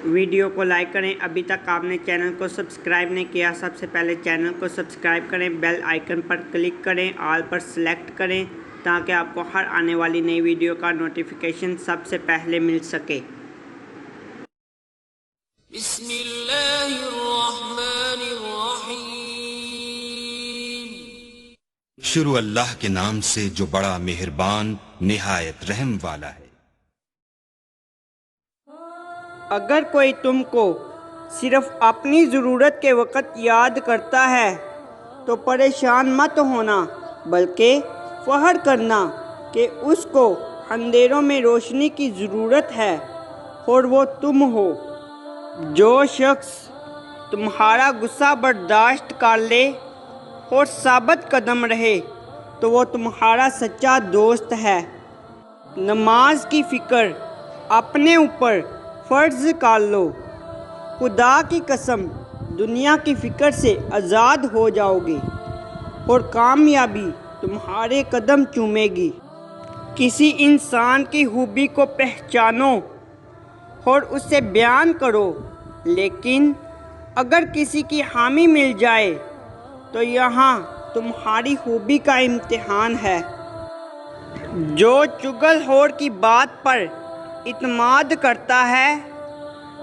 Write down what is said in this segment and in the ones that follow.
Video کو like کریں۔ ابھی تک آپ نے چینل کو سبسکرائب نہیں کیا، سب سے پہلے چینل کو سبسکرائب کریں، بیل آئیکن پر کلک کریں، آل پر سلیکٹ کریں تاکہ آپ کو ہر آنے والی نئی ویڈیو کا نوٹیفیکیشن سب سے پہلے مل سکے۔ بسم اللہ الرحمن الرحیم۔ شروع اللہ کے نام سے جو بڑا مہربان نہایت رحم والا ہے۔ اگر کوئی تم کو صرف اپنی ضرورت کے وقت یاد کرتا ہے تو پریشان مت ہونا، بلکہ فخر کرنا کہ اس کو اندھیروں میں روشنی کی ضرورت ہے اور وہ تم ہو۔ جو شخص تمہارا غصہ برداشت کر لے اور ثابت قدم رہے تو وہ تمہارا سچا دوست ہے۔ نماز کی فکر اپنے اوپر فرض کر لو، خدا کی قسم دنیا کی فکر سے آزاد ہو جاؤ گے اور کامیابی تمہارے قدم چومے گی۔ کسی انسان کی خوبی کو پہچانو اور اسے بیان کرو، لیکن اگر کسی کی حامی مل جائے تو یہاں تمہاری خوبی کا امتحان ہے۔ جو چگل خور کی بات پر اعتماد کرتا ہے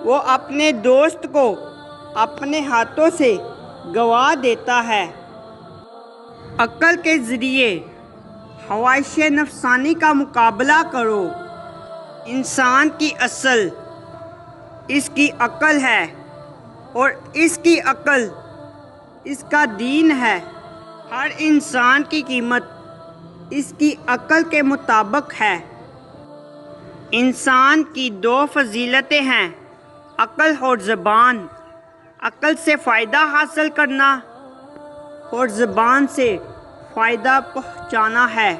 وہ اپنے دوست کو اپنے ہاتھوں سے گوا دیتا ہے۔ عقل کے ذریعے خواہش نفسانی کا مقابلہ کرو۔ انسان کی اصل اس کی عقل ہے اور اس کی عقل اس کا دین ہے۔ ہر انسان کی قیمت اس کی عقل کے مطابق ہے۔ انسان کی دو فضیلتیں ہیں، عقل اور زبان۔ عقل سے فائدہ حاصل کرنا اور زبان سے فائدہ پہنچانا ہے۔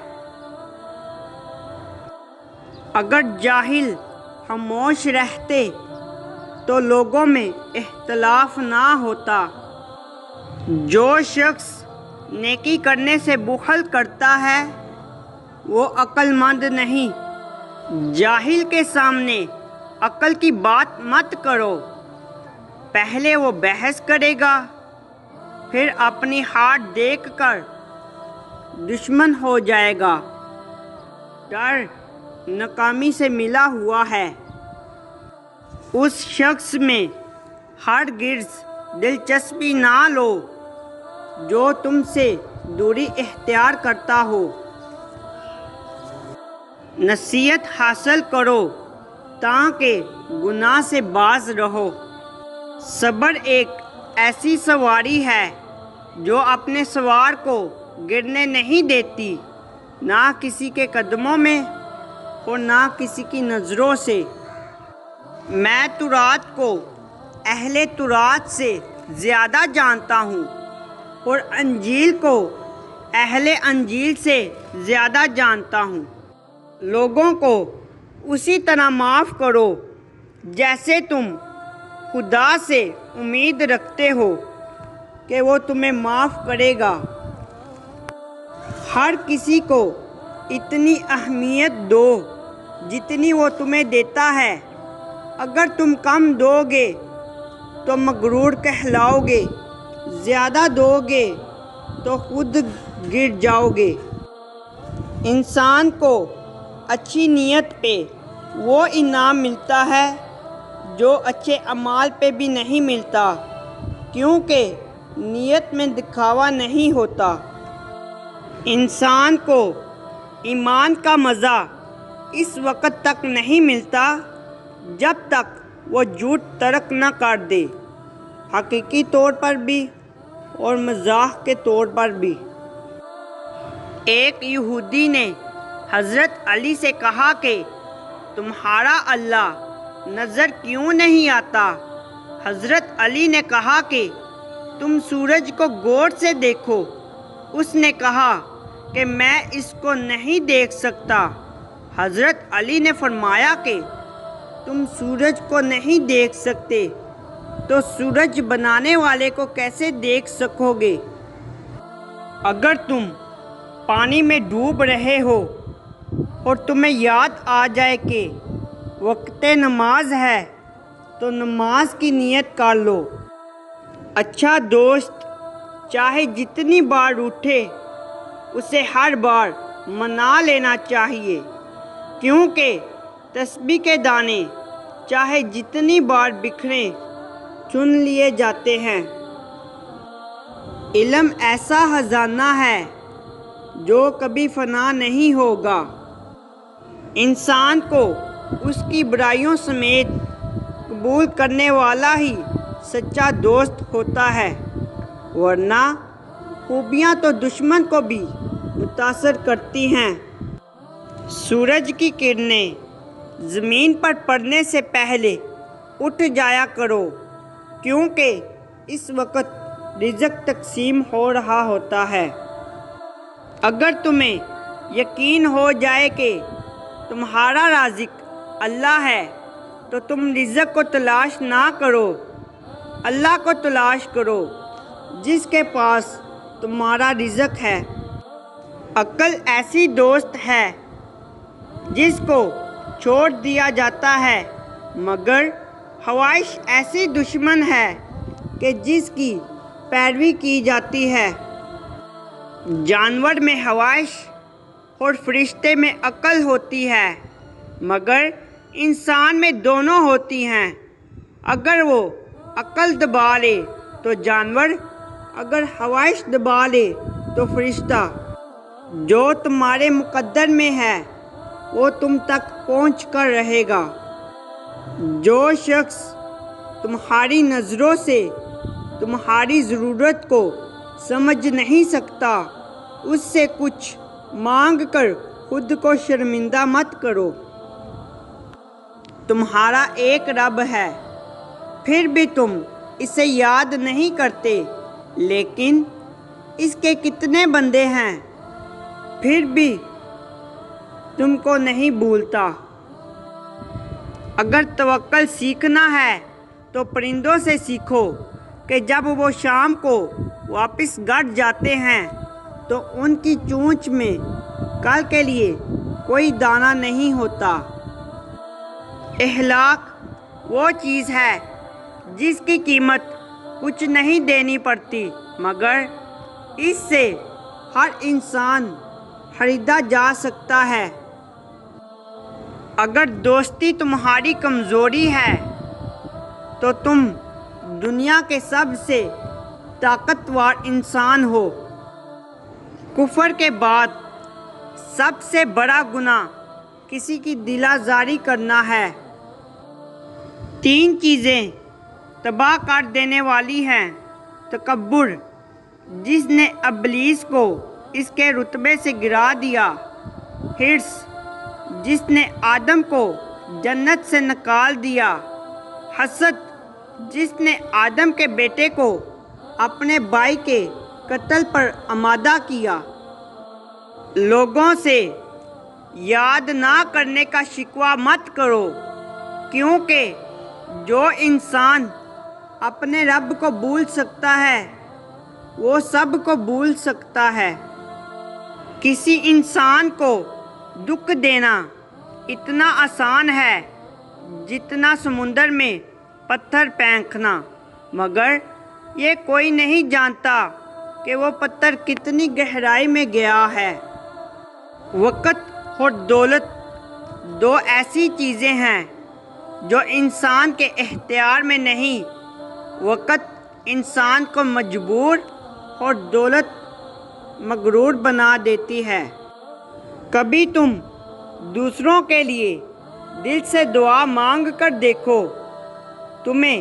اگر جاہل خاموش رہتے تو لوگوں میں اختلاف نہ ہوتا۔ جو شخص نیکی کرنے سے بخل کرتا ہے وہ عقل مند نہیں۔ جاہل کے سامنے عقل کی بات مت کرو، پہلے وہ بحث کرے گا، پھر اپنی ہار دیکھ کر دشمن ہو جائے گا۔ ڈر ناکامی سے ملا ہوا ہے، اس شخص میں ہرگز دلچسپی نہ لو جو تم سے دوری اختیار کرتا ہو۔ نصیحت حاصل کرو تاکہ گناہ سے باز رہو۔ صبر ایک ایسی سواری ہے جو اپنے سوار کو گرنے نہیں دیتی، نہ کسی کے قدموں میں اور نہ کسی کی نظروں سے۔ میں تورات کو اہل تورات سے زیادہ جانتا ہوں اور انجیل کو اہل انجیل سے زیادہ جانتا ہوں۔ لوگوں کو اسی طرح معاف کرو جیسے تم خدا سے امید رکھتے ہو کہ وہ تمہیں معاف کرے گا۔ ہر کسی کو اتنی اہمیت دو جتنی وہ تمہیں دیتا ہے۔ اگر تم کم دو گے تو مغرور کہلاؤ گے، زیادہ دو گے تو خود گر جاؤ گے۔ انسان کو اچھی نیت پہ وہ انعام ملتا ہے جو اچھے اعمال پہ بھی نہیں ملتا، کیونکہ نیت میں دکھاوا نہیں ہوتا۔ انسان کو ایمان کا مزہ اس وقت تک نہیں ملتا جب تک وہ جھوٹ ترک نہ کر دے، حقیقی طور پر بھی اور مزاح کے طور پر بھی۔ ایک یہودی نے حضرت علی سے کہا کہ تمہارا اللہ نظر کیوں نہیں آتا؟ حضرت علی نے کہا کہ تم سورج کو غور سے دیکھو۔ اس نے کہا کہ میں اس کو نہیں دیکھ سکتا۔ حضرت علی نے فرمایا کہ تم سورج کو نہیں دیکھ سکتے تو سورج بنانے والے کو کیسے دیکھ سکو گے؟ اگر تم پانی میں ڈوب رہے ہو اور تمہیں یاد آ جائے کہ وقت نماز ہے تو نماز کی نیت کر لو۔ اچھا دوست چاہے جتنی بار اٹھے اسے ہر بار منا لینا چاہیے، کیونکہ تسبیح کے دانے چاہے جتنی بار بکھریں چن لیے جاتے ہیں۔ علم ایسا خزانہ ہے جو کبھی فنا نہیں ہوگا۔ انسان کو اس کی برائیوں سمیت قبول کرنے والا ہی سچا دوست ہوتا ہے، ورنہ خوبیاں تو دشمن کو بھی متاثر کرتی ہیں۔ سورج کی کرنیں زمین پر پڑنے سے پہلے اٹھ جایا کرو، کیونکہ اس وقت رزق تقسیم ہو رہا ہوتا ہے۔ اگر تمہیں یقین ہو جائے کہ تمہارا رازق اللہ ہے تو تم رزق کو تلاش نہ کرو، اللہ کو تلاش کرو جس کے پاس تمہارا رزق ہے۔ عقل ایسی دوست ہے جس کو چھوڑ دیا جاتا ہے، مگر خواہش ایسی دشمن ہے کہ جس کی پیروی کی جاتی ہے۔ جانور میں خواہش اور فرشتے میں عقل ہوتی ہے، مگر انسان میں دونوں ہوتی ہیں۔ اگر وہ عقل دبا لے تو جانور، اگر خواہش دبا لے تو فرشتہ۔ جو تمہارے مقدر میں ہے وہ تم تک پہنچ کر رہے گا۔ جو شخص تمہاری نظروں سے تمہاری ضرورت کو سمجھ نہیں سکتا، اس سے کچھ مانگ کر خود کو شرمندہ مت کرو۔ تمہارا ایک رب ہے، پھر بھی تم اسے یاد نہیں کرتے، لیکن اس کے کتنے بندے ہیں، پھر بھی تم کو نہیں بھولتا۔ اگر توکل سیکھنا ہے تو پرندوں سے سیکھو کہ جب وہ شام کو واپس گھر جاتے ہیں تو ان کی چونچ میں کل کے لیے کوئی دانہ نہیں ہوتا۔ اخلاق وہ چیز ہے جس کی قیمت کچھ نہیں دینی پڑتی، مگر اس سے ہر انسان خریدا جا سکتا ہے۔ اگر دوستی تمہاری کمزوری ہے تو تم دنیا کے سب سے طاقتور انسان ہو۔ کفر کے بعد سب سے بڑا گناہ کسی کی دل آزاری کرنا ہے۔ 3 چیزیں تباہ کر دینے والی ہیں: تکبر، جس نے ابلیس کو اس کے رتبے سے گرا دیا، حرص، جس نے آدم کو جنت سے نکال دیا، حسد، جس نے آدم کے بیٹے کو اپنے بھائی کے قتل پر آمادہ کیا۔ لوگوں سے یاد نہ کرنے کا شکوہ مت کرو، کیونکہ جو انسان اپنے رب کو بھول سکتا ہے وہ سب کو بھول سکتا ہے۔ کسی انسان کو دکھ دینا اتنا آسان ہے جتنا سمندر میں پتھر پھینکنا، مگر یہ کوئی نہیں جانتا کہ وہ پتھر کتنی گہرائی میں گیا ہے۔ وقت اور دولت 2 ایسی چیزیں ہیں جو انسان کے اختیار میں نہیں۔ وقت انسان کو مجبور اور دولت مغرور بنا دیتی ہے۔ کبھی تم دوسروں کے لیے دل سے دعا مانگ کر دیکھو، تمہیں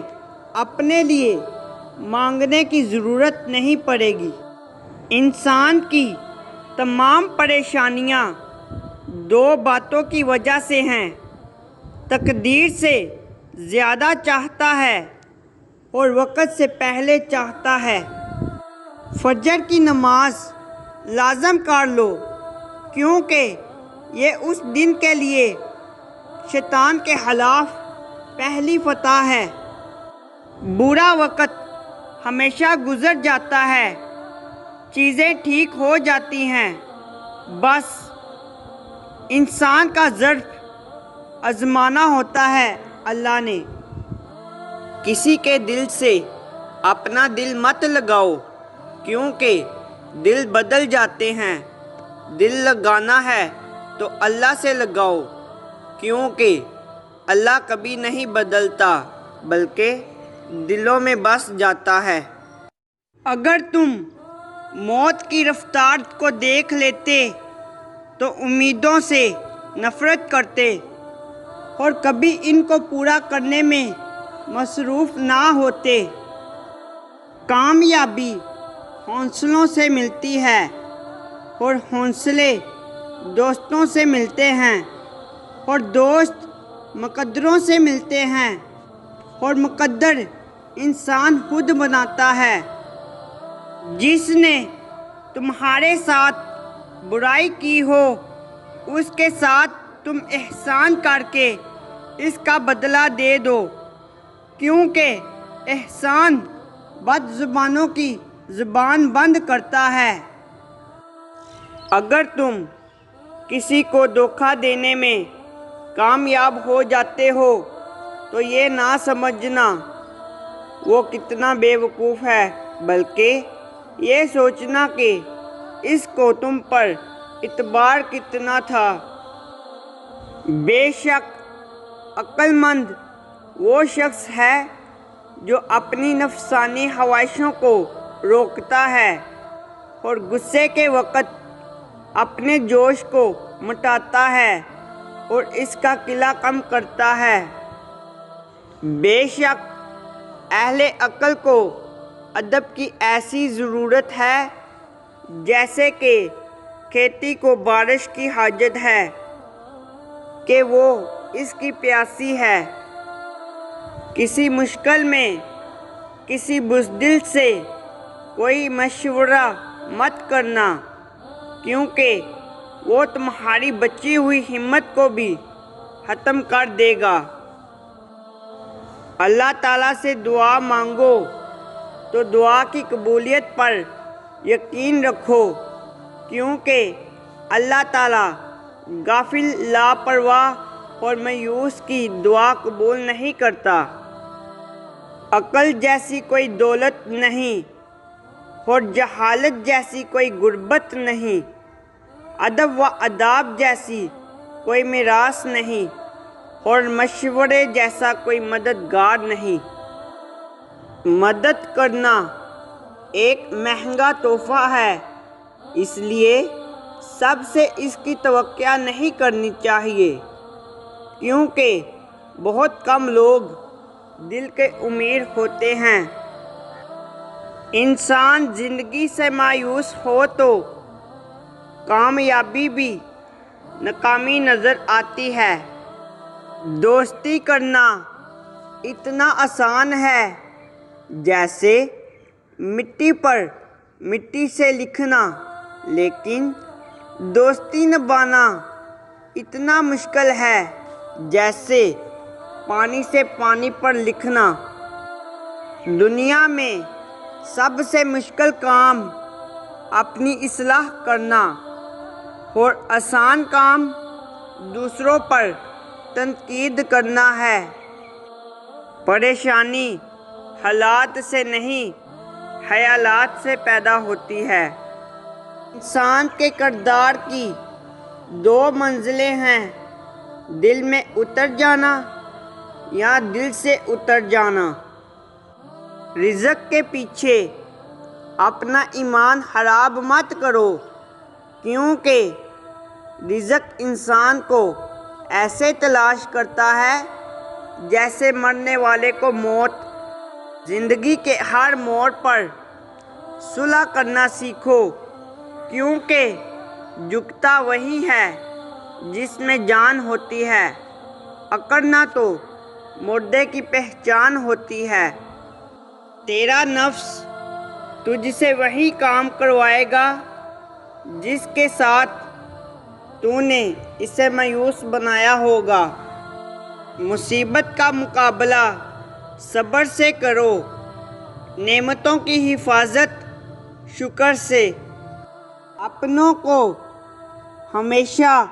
اپنے لیے مانگنے کی ضرورت نہیں پڑے گی۔ انسان کی تمام پریشانیاں 2 باتوں کی وجہ سے ہیں: تقدیر سے زیادہ چاہتا ہے اور وقت سے پہلے چاہتا ہے۔ فجر کی نماز لازم کر لو، کیونکہ یہ اس دن کے لیے شیطان کے خلاف پہلی فتح ہے۔ برا وقت ہمیشہ گزر جاتا ہے، چیزیں ٹھیک ہو جاتی ہیں، بس انسان کا ظرف آزمانا ہوتا ہے۔ اللہ نے کسی کے دل سے اپنا دل مت لگاؤ، کیونکہ دل بدل جاتے ہیں۔ دل لگانا ہے تو اللہ سے لگاؤ، کیونکہ اللہ کبھی نہیں بدلتا بلکہ دلوں میں بس جاتا ہے۔ اگر تم موت کی رفتار کو دیکھ لیتے تو امیدوں سے نفرت کرتے اور کبھی ان کو پورا کرنے میں مصروف نہ ہوتے۔ کامیابی حوصلوں سے ملتی ہے اور حوصلے دوستوں سے ملتے ہیں، اور دوست مقدروں سے ملتے ہیں، اور مقدر انسان خود بناتا ہے۔ جس نے تمہارے ساتھ برائی کی ہو اس کے ساتھ تم احسان کر کے اس کا بدلہ دے دو، کیونکہ احسان بد زبانوں کی زبان بند کرتا ہے۔ اگر تم کسی کو دھوکہ دینے میں کامیاب ہو جاتے ہو تو یہ نہ سمجھنا وہ کتنا بے وقوف ہے، بلکہ یہ سوچنا کہ اس کو تم پر اعتبار کتنا تھا۔ بے شک عقل مند وہ شخص ہے جو اپنی نفسانی خواہشوں کو روکتا ہے اور غصے کے وقت اپنے جوش کو مٹاتا ہے اور اس کا قلہ کم کرتا ہے۔ بے شک اہل عقل کو ادب کی ایسی ضرورت ہے جیسے کہ کھیتی کو بارش کی حاجت ہے کہ وہ اس کی پیاسی ہے۔ کسی مشکل میں کسی بزدل سے کوئی مشورہ مت کرنا، کیونکہ وہ تمہاری بچی ہوئی ہمت کو بھی ختم کر دے گا۔ اللہ تعالیٰ سے دعا مانگو تو دعا کی قبولیت پر یقین رکھو، کیونکہ اللہ تعالیٰ غافل، لاپرواہ اور مایوس کی دعا قبول نہیں کرتا۔ عقل جیسی کوئی دولت نہیں اور جہالت جیسی کوئی غربت نہیں، ادب و آداب جیسی کوئی میراث نہیں، اور مشورے جیسا کوئی مددگار نہیں۔ مدد کرنا ایک مہنگا تحفہ ہے، اس لیے سب سے اس کی توقع نہیں کرنی چاہیے، کیونکہ بہت کم لوگ دل کے امیر ہوتے ہیں۔ انسان زندگی سے مایوس ہو تو کامیابی بھی ناکامی نظر آتی ہے۔ دوستی کرنا اتنا آسان ہے جیسے مٹی پر مٹی سے لکھنا، لیکن دوستی نبھانا اتنا مشکل ہے جیسے پانی سے پانی پر لکھنا۔ دنیا میں سب سے مشکل کام اپنی اصلاح کرنا اور آسان کام دوسروں پر تنقید کرنا ہے۔ پریشانی حالات سے نہیں، خیالات سے پیدا ہوتی ہے۔ انسان کے کردار کی دو منزلیں ہیں، دل میں اتر جانا یا دل سے اتر جانا۔ رزق کے پیچھے اپنا ایمان خراب مت کرو، کیونکہ رزق انسان کو ایسے تلاش کرتا ہے جیسے مرنے والے کو موت۔ زندگی کے ہر موڑ پر صلح کرنا سیکھو، کیونکہ جھکتا وہی ہے جس میں جان ہوتی ہے، اکڑنا تو مردے کی پہچان ہوتی ہے۔ تیرا نفس تجھ سے وہی کام کروائے گا جس کے ساتھ تو نے اسے مایوس بنایا ہوگا۔ مصیبت کا مقابلہ صبر سے کرو، نعمتوں کی حفاظت شکر سے۔ اپنوں کو ہمیشہ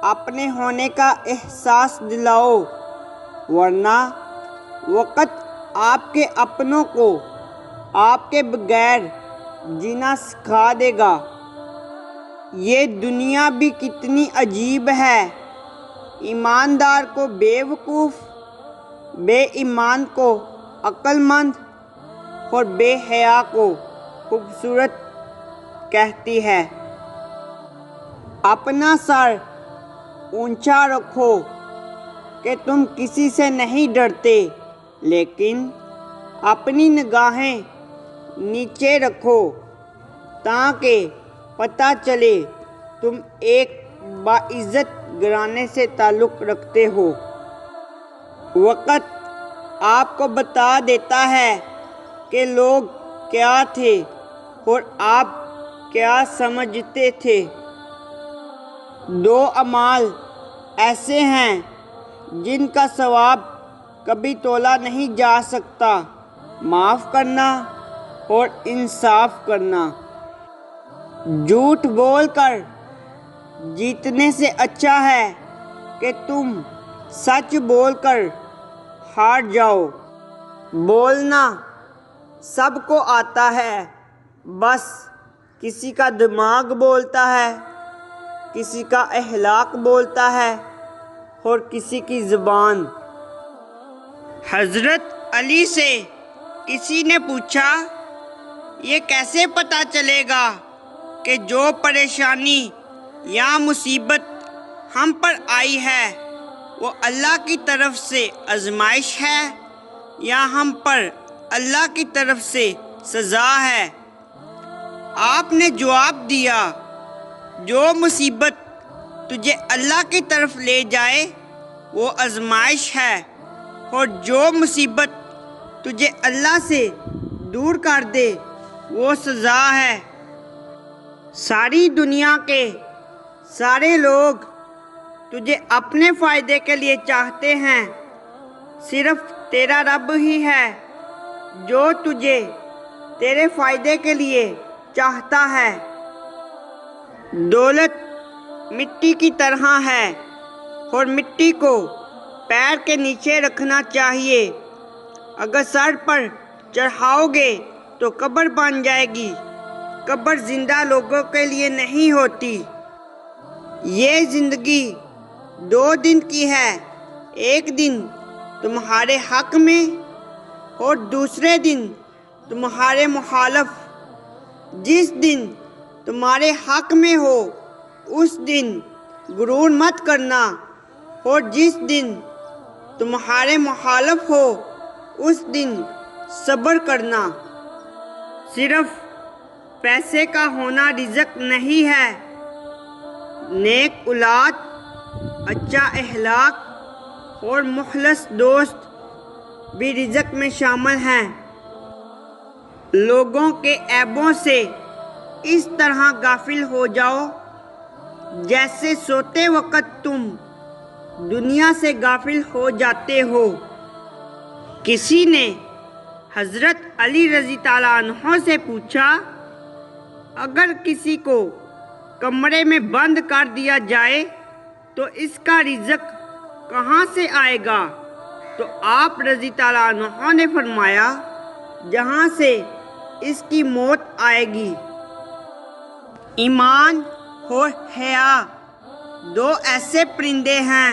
اپنے ہونے کا احساس دلاؤ، ورنہ وقت آپ کے اپنوں کو آپ کے بغیر جینا سکھا دے گا۔ یہ دنیا بھی کتنی عجیب ہے، ایماندار کو بیوقوف، بے ایمان کو عقل مند اور بے حیا کو خوبصورت کہتی ہے۔ اپنا سر اونچا رکھو کہ تم کسی سے نہیں ڈرتے، لیکن اپنی نگاہیں نیچے رکھو تاکہ پتہ چلے تم ایک باعزت گھرانے سے تعلق رکھتے ہو۔ وقت آپ کو بتا دیتا ہے کہ لوگ کیا تھے اور آپ کیا سمجھتے تھے۔ دو اعمال ایسے ہیں جن کا ثواب کبھی تولا نہیں جا سکتا، معاف کرنا اور انصاف کرنا۔ جھوٹ بول کر جیتنے سے اچھا ہے کہ تم سچ بول کر ہار جاؤ۔ بولنا سب کو آتا ہے، بس کسی کا دماغ بولتا ہے، کسی کا اخلاق بولتا ہے اور کسی کی زبان۔ حضرت علی سے کسی نے پوچھا، یہ کیسے پتہ چلے گا کہ جو پریشانی یا مصیبت ہم پر آئی ہے وہ اللہ کی طرف سے آزمائش ہے یا ہم پر اللہ کی طرف سے سزا ہے؟ آپ نے جواب دیا، جو مصیبت تجھے اللہ کی طرف لے جائے وہ آزمائش ہے، اور جو مصیبت تجھے اللہ سے دور کر دے وہ سزا ہے۔ ساری دنیا کے سارے لوگ تجھے اپنے فائدے کے لیے چاہتے ہیں، صرف تیرا رب ہی ہے جو تجھے تیرے فائدے کے لیے چاہتا ہے۔ دولت مٹی کی طرح ہے اور مٹی کو پیر کے نیچے رکھنا چاہیے، اگر سر پر چڑھاؤ گے تو قبر بن جائے گی۔ قبر زندہ لوگوں کے لیے نہیں ہوتی۔ یہ زندگی 2 دن کی ہے، ایک دن تمہارے حق میں اور دوسرے دن تمہارے مخالف۔ جس دن تمہارے حق میں ہو اس دن غرور مت کرنا، اور جس دن تمہارے مخالف ہو اس دن صبر کرنا۔ صرف پیسے کا ہونا رزق نہیں ہے، نیک اولاد، اچھا اخلاق اور مخلص دوست بھی رزق میں شامل ہیں۔ لوگوں کے عیبوں سے اس طرح غافل ہو جاؤ جیسے سوتے وقت تم دنیا سے غافل ہو جاتے ہو۔ کسی نے حضرت علی رضی اللہ عنہ سے پوچھا، اگر کسی کو کمرے میں بند کر دیا جائے تو اس کا رزق کہاں سے آئے گا؟ تو آپ رضی اللہ عنہ نے فرمایا، جہاں سے اس کی موت آئے گی۔ ایمان اور حیا 2 ایسے پرندے ہیں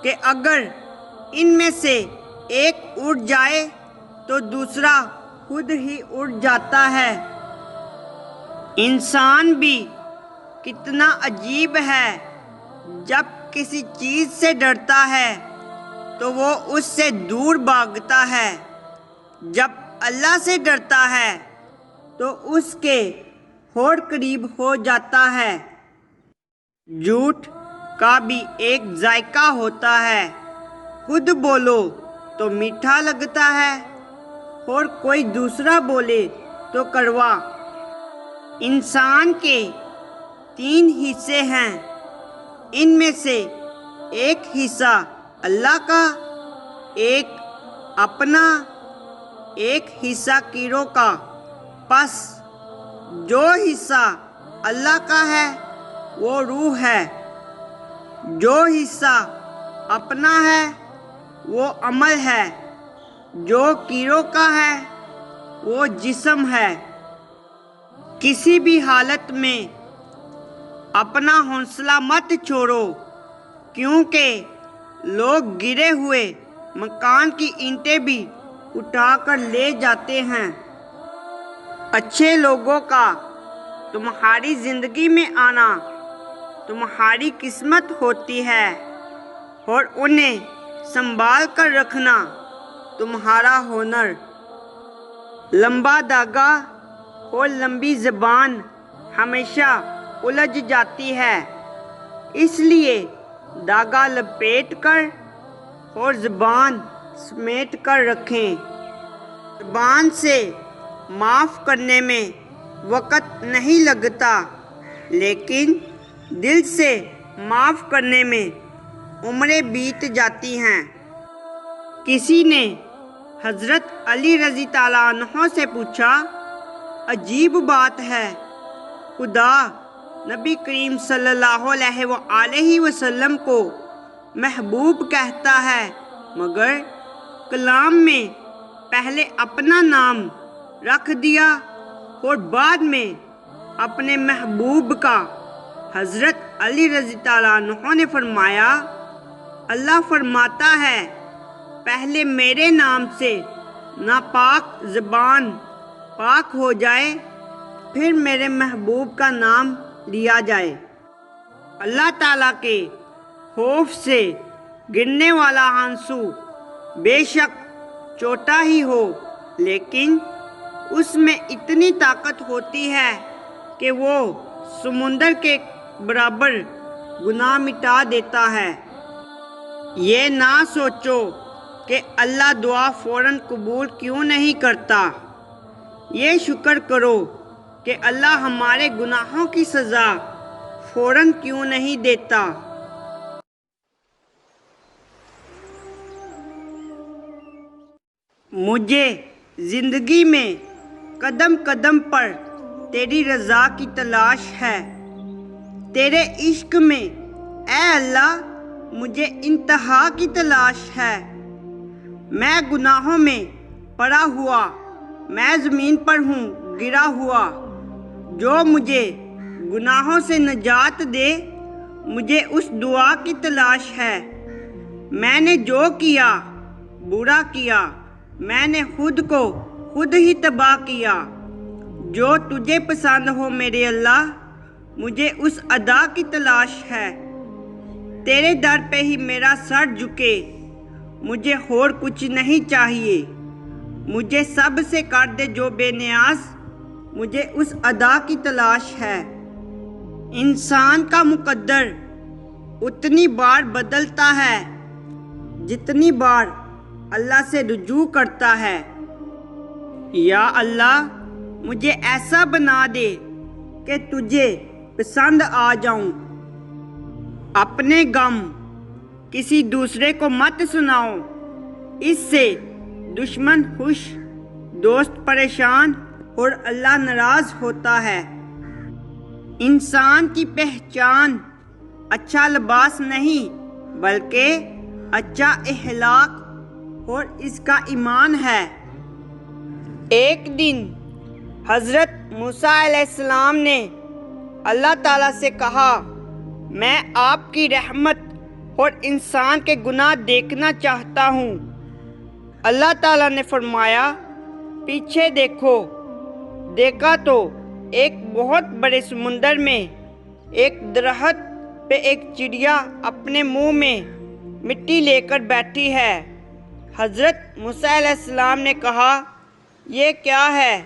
کہ اگر ان میں سے ایک اڑ جائے تو دوسرا خود ہی اڑ جاتا ہے۔ انسان بھی کتنا عجیب ہے، جب کسی چیز سے ڈرتا ہے تو وہ اس سے دور بھاگتا ہے، جب اللہ سے ڈرتا ہے تو اس کے اور قریب ہو جاتا ہے۔ جھوٹ کا بھی ایک ذائقہ ہوتا ہے، خود بولو تو میٹھا لگتا ہے اور کوئی دوسرا بولے تو کڑوا۔ انسان کے 3 حصے ہیں، ان میں سے ایک حصہ اللہ کا، ایک اپنا، ایک حصہ کیڑوں کا۔ پس جو حصہ اللہ کا ہے وہ روح ہے، جو حصہ اپنا ہے وہ عمل ہے، جو کیڑوں کا ہے وہ جسم ہے۔ کسی بھی حالت میں اپنا حوصلہ مت چھوڑو، کیونکہ لوگ گرے ہوئے مکان کی اینٹیں بھی اٹھا کر لے جاتے ہیں۔ اچھے لوگوں کا تمہاری زندگی میں آنا تمہاری قسمت ہوتی ہے، اور انہیں سنبھال کر رکھنا تمہارا ہنر۔ لمبا دھاگا اور لمبی زبان ہمیشہ الجھ جاتی ہے، اس لیے دھاگا لپیٹ کر اور زبان سمیٹ کر رکھیں۔ زبان سے معاف کرنے میں وقت نہیں لگتا، لیکن دل سے معاف کرنے میں عمریں بیت جاتی ہیں۔ کسی نے حضرت علی رضی تعالیٰ عنہ سے پوچھا، عجیب بات ہے، خدا نبی کریم صلی اللہ علیہ وآلہ وسلم کو محبوب کہتا ہے، مگر کلام میں پہلے اپنا نام رکھ دیا اور بعد میں اپنے محبوب کا۔ حضرت علی رضی تعالیٰ عنہ نے فرمایا، اللہ فرماتا ہے، پہلے میرے نام سے ناپاک زبان پاک ہو جائے، پھر میرے محبوب کا نام لیا جائے۔ اللہ تعالیٰ کے خوف سے گرنے والا آنسو بے شک چھوٹا ہی ہو، لیکن اس میں اتنی طاقت ہوتی ہے کہ وہ سمندر کے برابر گناہ مٹا دیتا ہے۔ یہ نہ سوچو کہ اللہ دعا فوراً قبول کیوں نہیں کرتا، یہ شکر کرو کہ اللہ ہمارے گناہوں کی سزا فوراً کیوں نہیں دیتا۔ مجھے زندگی میں قدم قدم پر تیری رضا کی تلاش ہے، تیرے عشق میں اے اللہ مجھے انتہا کی تلاش ہے۔ میں گناہوں میں پڑا ہوا، میں زمین پر ہوں گرا ہوا، جو مجھے گناہوں سے نجات دے، مجھے اس دعا کی تلاش ہے۔ میں نے جو کیا برا کیا، میں نے خود کو خود ہی تباہ کیا۔ جو تجھے پسند ہو میرے اللہ، مجھے اس ادا کی تلاش ہے۔ تیرے در پہ ہی میرا سر جھکے، مجھے اور کچھ نہیں چاہیے۔ مجھے سب سے کر دے جو بے نیاز، مجھے اس ادا کی تلاش ہے۔ انسان کا مقدر اتنی بار بدلتا ہے جتنی بار اللہ سے رجوع کرتا ہے۔ یا اللہ مجھے ایسا بنا دے کہ تجھے پسند آ جاؤں۔ اپنے غم کسی دوسرے کو مت سناؤ، اس سے دشمن خوش، دوست پریشان اور اللہ ناراض ہوتا ہے۔ انسان کی پہچان اچھا لباس نہیں بلکہ اچھا اخلاق اور اس کا ایمان ہے۔ ایک دن حضرت موسیٰ علیہ السلام نے اللہ تعالیٰ سے کہا، میں آپ کی رحمت اور انسان کے گناہ دیکھنا چاہتا ہوں۔ اللہ تعالیٰ نے فرمایا، پیچھے دیکھو۔ دیکھا تو ایک بہت بڑے سمندر میں ایک درخت پہ ایک چڑیا اپنے منہ میں مٹی لے کر بیٹھی ہے۔ حضرت موسیٰ علیہ السلام نے کہا، یہ کیا ہے؟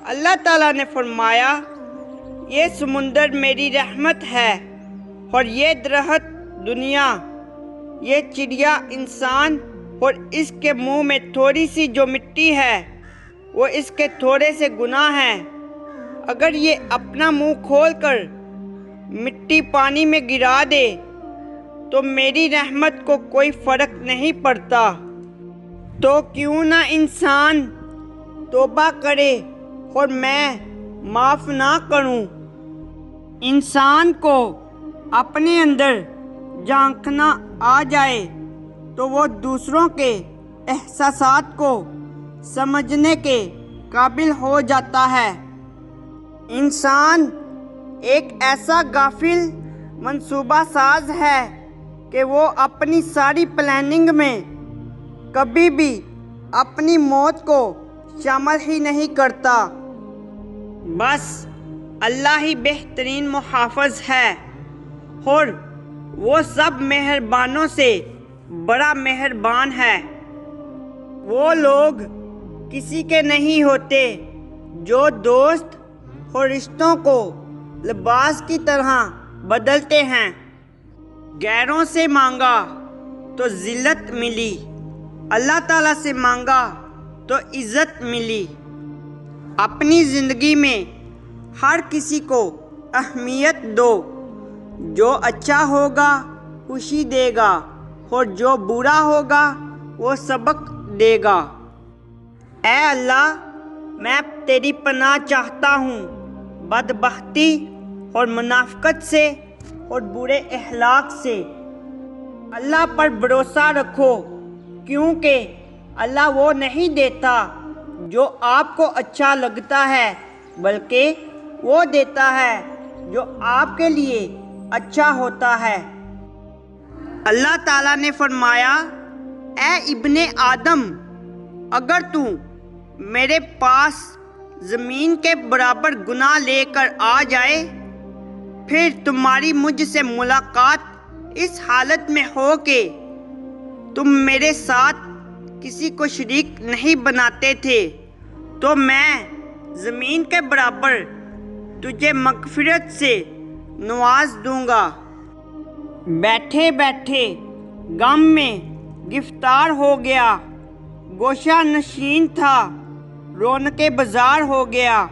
اللہ تعالیٰ نے فرمایا، یہ سمندر میری رحمت ہے اور یہ درخت دنیا، یہ چڑیا انسان، اور اس کے منہ میں تھوڑی سی جو مٹی ہے وہ اس کے تھوڑے سے گناہ ہیں۔ اگر یہ اپنا منہ کھول کر مٹی پانی میں گرا دے تو میری رحمت کو کوئی فرق نہیں پڑتا، تو کیوں نہ انسان توبہ کرے اور میں معاف نہ کروں۔ انسان کو اپنے اندر جھانکنا آ جائے تو وہ دوسروں کے احساسات کو سمجھنے کے قابل ہو جاتا ہے۔ انسان ایک ایسا غافل منصوبہ ساز ہے کہ وہ اپنی ساری پلاننگ میں کبھی بھی اپنی موت کو شامل ہی نہیں کرتا۔ بس اللہ ہی بہترین محافظ ہے، اور وہ سب مہربانوں سے بڑا مہربان ہے۔ وہ لوگ کسی کے نہیں ہوتے جو دوست اور رشتوں کو لباس کی طرح بدلتے ہیں۔ غیروں سے مانگا تو ذلت ملی، اللہ تعالیٰ سے مانگا تو عزت ملی۔ اپنی زندگی میں ہر کسی کو اہمیت دو، جو اچھا ہوگا خوشی دے گا، اور جو برا ہوگا وہ سبق دے گا۔ اے اللہ، میں تیری پناہ چاہتا ہوں بدبختی اور منافقت سے اور برے اخلاق سے۔ اللہ پر بھروسہ رکھو، کیونکہ اللہ وہ نہیں دیتا جو آپ کو اچھا لگتا ہے، بلکہ وہ دیتا ہے جو آپ کے لیے اچھا ہوتا ہے۔ اللہ تعالیٰ نے فرمایا، اے ابن آدم، اگر تو میرے پاس زمین کے برابر گناہ لے کر آ جائے، پھر تمہاری مجھ سے ملاقات اس حالت میں ہو کہ تم میرے ساتھ کسی کو شریک نہیں بناتے تھے، تو میں زمین کے برابر تجھے مغفرت سے نواز دوں گا۔ بیٹھے بیٹھے غم میں گرفتار ہو گیا، گوشہ نشین تھا، رونق بازار ہو گیا۔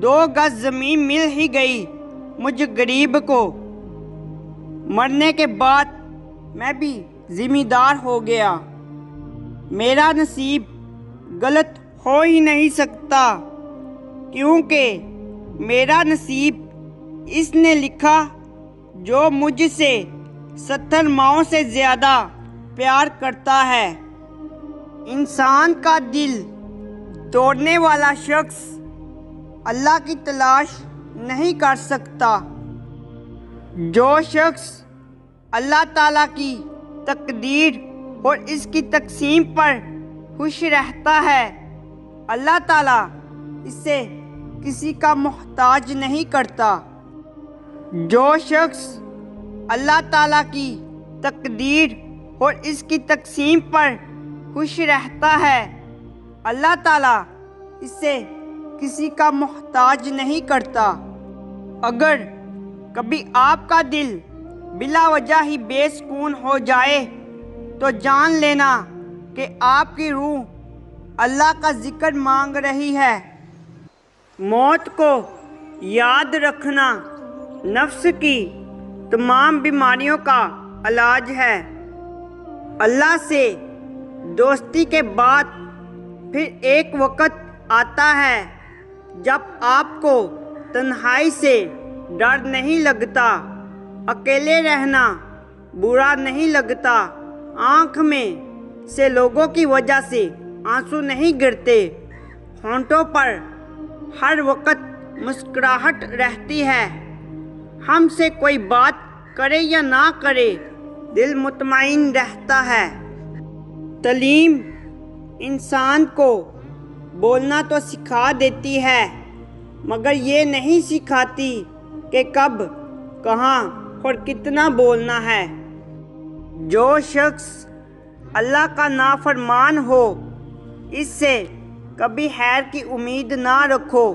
2 گز زمین مل ہی گئی مجھ غریب کو، مرنے کے بعد میں بھی ذمہ دار ہو گیا۔ میرا نصیب غلط ہو ہی نہیں سکتا، کیونکہ میرا نصیب اس نے لکھا جو مجھ سے 70 ماؤں سے زیادہ پیار کرتا ہے۔ انسان کا دل توڑنے والا شخص اللہ کی تلاش نہیں کر سکتا۔ جو شخص اللہ تعالیٰ کی تقدیر اور اس کی تقسیم پر خوش رہتا ہے، اللہ تعالیٰ اس سے کسی کا محتاج نہیں کرتا۔ جو شخص اللہ تعالیٰ کی تقدیر اور اس کی تقسیم پر خوش رہتا ہے، اللہ تعالیٰ اس سے کسی کا محتاج نہیں کرتا۔ اگر کبھی آپ کا دل بلا وجہ ہی بے سکون ہو جائے تو جان لینا کہ آپ کی روح اللہ کا ذکر مانگ رہی ہے۔ موت کو یاد رکھنا نفس کی تمام بیماریوں کا علاج ہے۔ اللہ سے دوستی کے بعد پھر ایک وقت آتا ہے جب آپ کو تنہائی سے ڈر نہیں لگتا، اکیلے رہنا برا نہیں لگتا، آنکھ میں سے لوگوں کی وجہ سے آنسو نہیں گرتے، ہونٹوں پر ہر وقت مسکراہٹ رہتی ہے، ہم سے کوئی بات کرے یا نہ کرے دل مطمئن رہتا ہے۔ تعلیم انسان کو بولنا تو سکھا دیتی ہے، مگر یہ نہیں سکھاتی کہ کب، کہاں اور کتنا بولنا ہے۔ جو شخص اللہ کا نافرمان ہو، اس سے کبھی خیر کی امید نہ رکھو۔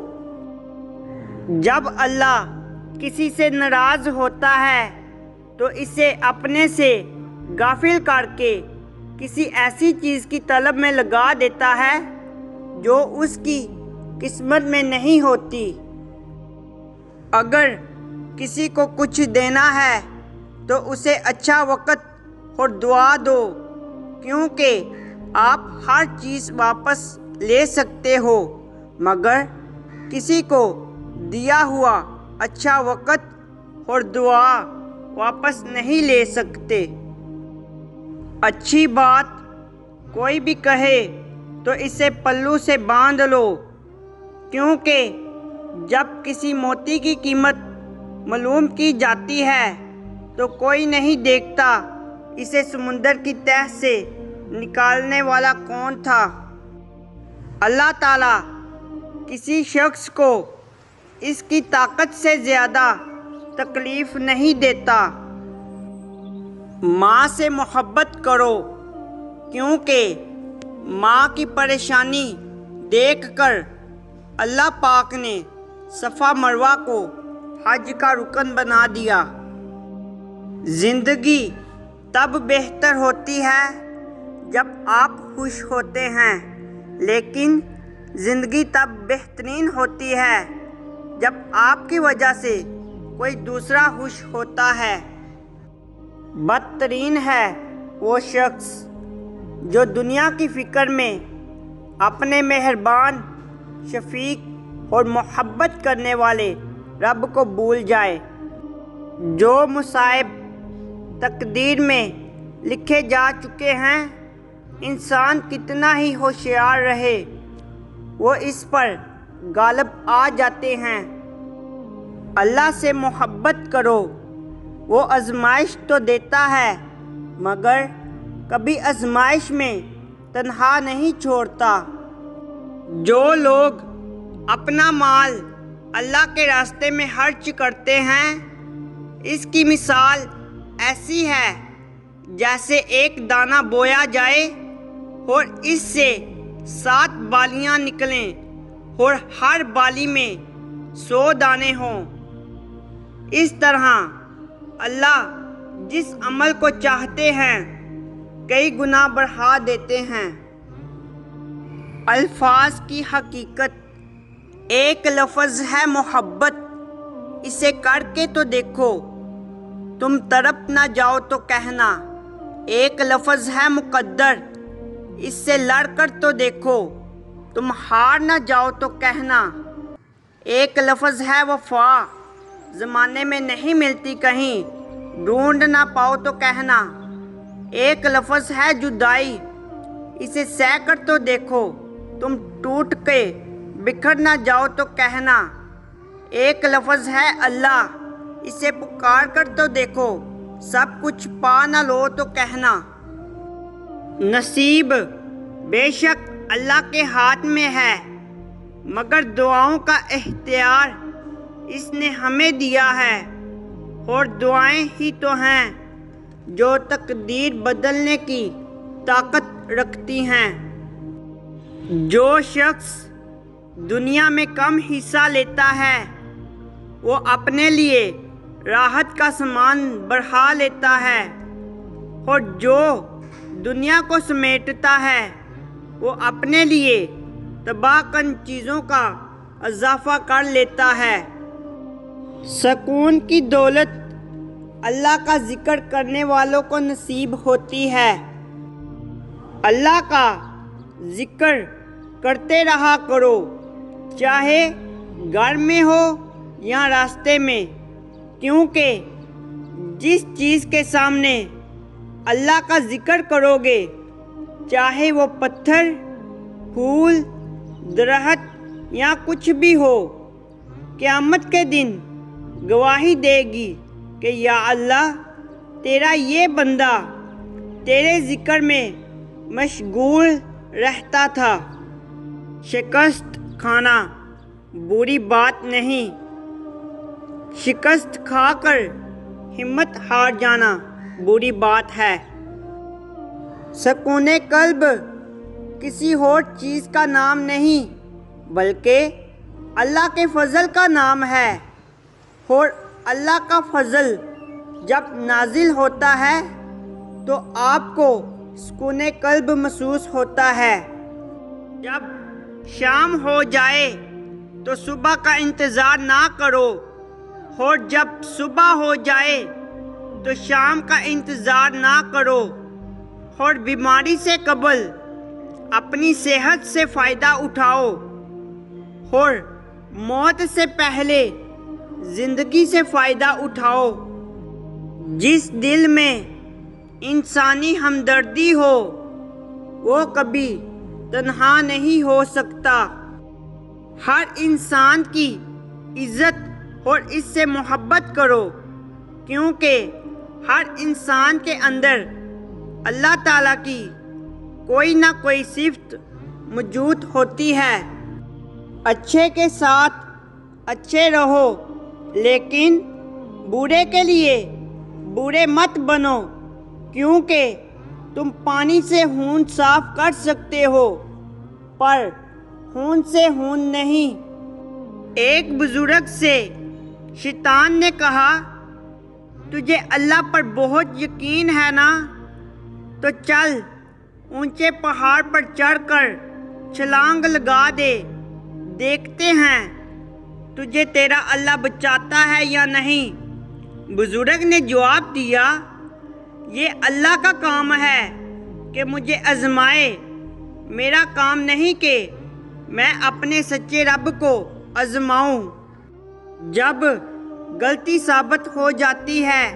جب اللہ کسی سے ناراض ہوتا ہے تو اسے اپنے سے غافل کر کے کسی ایسی چیز کی طلب میں لگا دیتا ہے جو اس کی قسمت میں نہیں ہوتی۔ اگر کسی کو کچھ دینا ہے تو اسے اچھا وقت اور دعا دو، کیونکہ آپ ہر چیز واپس لے سکتے ہو، مگر کسی کو دیا ہوا اچھا وقت اور دعا واپس نہیں لے سکتے۔ اچھی بات کوئی بھی کہے تو اسے پلو سے باندھ لو، کیونکہ جب کسی موتی کی قیمت معلوم کی جاتی ہے تو کوئی نہیں دیکھتا اسے سمندر کی تہ سے نکالنے والا کون تھا۔ اللہ تعالیٰ کسی شخص کو اس کی طاقت سے زیادہ تکلیف نہیں دیتا۔ ماں سے محبت کرو، کیونکہ ماں کی پریشانی دیکھ کر اللہ پاک نے صفا مروہ کو حج کا رکن بنا دیا۔ زندگی تب بہتر ہوتی ہے جب آپ خوش ہوتے ہیں، لیکن زندگی تب بہترین ہوتی ہے جب آپ کی وجہ سے کوئی دوسرا خوش ہوتا ہے۔ بدترین ہے وہ شخص جو دنیا کی فکر میں اپنے مہربان، شفیق اور محبت کرنے والے رب کو بھول جائے۔ جو مصائب تقدیر میں لکھے جا چکے ہیں، انسان کتنا ہی ہوشیار رہے وہ اس پر غالب آ جاتے ہیں۔ اللہ سے محبت کرو، وہ آزمائش تو دیتا ہے مگر کبھی آزمائش میں تنہا نہیں چھوڑتا۔ جو لوگ اپنا مال اللہ کے راستے میں خرچ کرتے ہیں، اس کی مثال ایسی ہے جیسے ایک دانہ بویا جائے اور اس سے 7 بالیاں نکلیں اور ہر بالی میں 100 دانے ہوں۔ اس طرح اللہ جس عمل کو چاہتے ہیں کئی گنا بڑھا دیتے ہیں۔ الفاظ کی حقیقت ایک لفظ ہے محبت، اسے کر کے تو دیکھو، تم تڑپ نہ جاؤ تو کہنا۔ ایک لفظ ہے مقدر، اس سے لڑ کر تو دیکھو، تم ہار نہ جاؤ تو کہنا۔ ایک لفظ ہے وفا، زمانے میں نہیں ملتی کہیں، ڈھونڈ نہ پاؤ تو کہنا۔ ایک لفظ ہے جدائی، اسے سہ کر تو دیکھو، تم ٹوٹ کے بکھر نہ جاؤ تو کہنا۔ ایک لفظ ہے اللہ، اسے پکار کر تو دیکھو، سب کچھ پا نہ لو تو کہنا۔ نصیب بے شک اللہ کے ہاتھ میں ہے، مگر دعاؤں کا اختیار اس نے ہمیں دیا ہے، اور دعائیں ہی تو ہیں جو تقدیر بدلنے کی طاقت رکھتی ہیں۔ جو شخص دنیا میں کم حصہ لیتا ہے وہ اپنے لیے راحت کا سامان بڑھا لیتا ہے، اور جو دنیا کو سمیٹتا ہے وہ اپنے لیے تباہ کن چیزوں کا اضافہ کر لیتا ہے۔ سکون کی دولت اللہ کا ذکر کرنے والوں کو نصیب ہوتی ہے۔ اللہ کا ذکر کرتے رہا کرو، چاہے گھر میں ہو یا راستے میں، کیونکہ جس چیز کے سامنے اللہ کا ذکر کرو گے، چاہے وہ پتھر، پھول، درخت یا کچھ بھی ہو، قیامت کے دن گواہی دے گی کہ یا اللہ، تیرا یہ بندہ تیرے ذکر میں مشغول رہتا تھا۔ شکست کھانا بری بات نہیں، شکست کھا کر ہمت ہار جانا بری بات ہے۔ سکون قلب کسی اور چیز کا نام نہیں بلکہ اللہ کے فضل کا نام ہے، اور اللہ کا فضل جب نازل ہوتا ہے تو آپ کو سکون قلب محسوس ہوتا ہے۔ جب شام ہو جائے تو صبح کا انتظار نہ کرو، اور جب صبح ہو جائے تو شام کا انتظار نہ کرو، اور بیماری سے قبل اپنی صحت سے فائدہ اٹھاؤ، اور موت سے پہلے زندگی سے فائدہ اٹھاؤ۔ جس دل میں انسانی ہمدردی ہو وہ کبھی تنہا نہیں ہو سکتا۔ ہر انسان کی عزت اور اس سے محبت کرو، کیونکہ ہر انسان کے اندر اللہ تعالیٰ کی کوئی نہ کوئی صفت موجود ہوتی ہے۔ اچھے کے ساتھ اچھے رہو، لیکن برے کے لیے برے مت بنو، کیونکہ تم پانی سے خون صاف کر سکتے ہو پر خون سے خون نہیں۔ ایک بزرگ سے شیطان نے کہا، تجھے اللہ پر بہت یقین ہے نا؟ تو چل اونچے پہاڑ پر چڑھ کر چھلانگ لگا دے، دیکھتے ہیں تجھے تیرا اللہ بچاتا ہے یا نہیں۔ بزرگ نے جواب دیا، یہ اللہ کا کام ہے کہ مجھے آزمائے، میرا کام نہیں کہ میں اپنے سچے رب کو آزماؤں۔ جب غلطی ثابت ہو جاتی ہے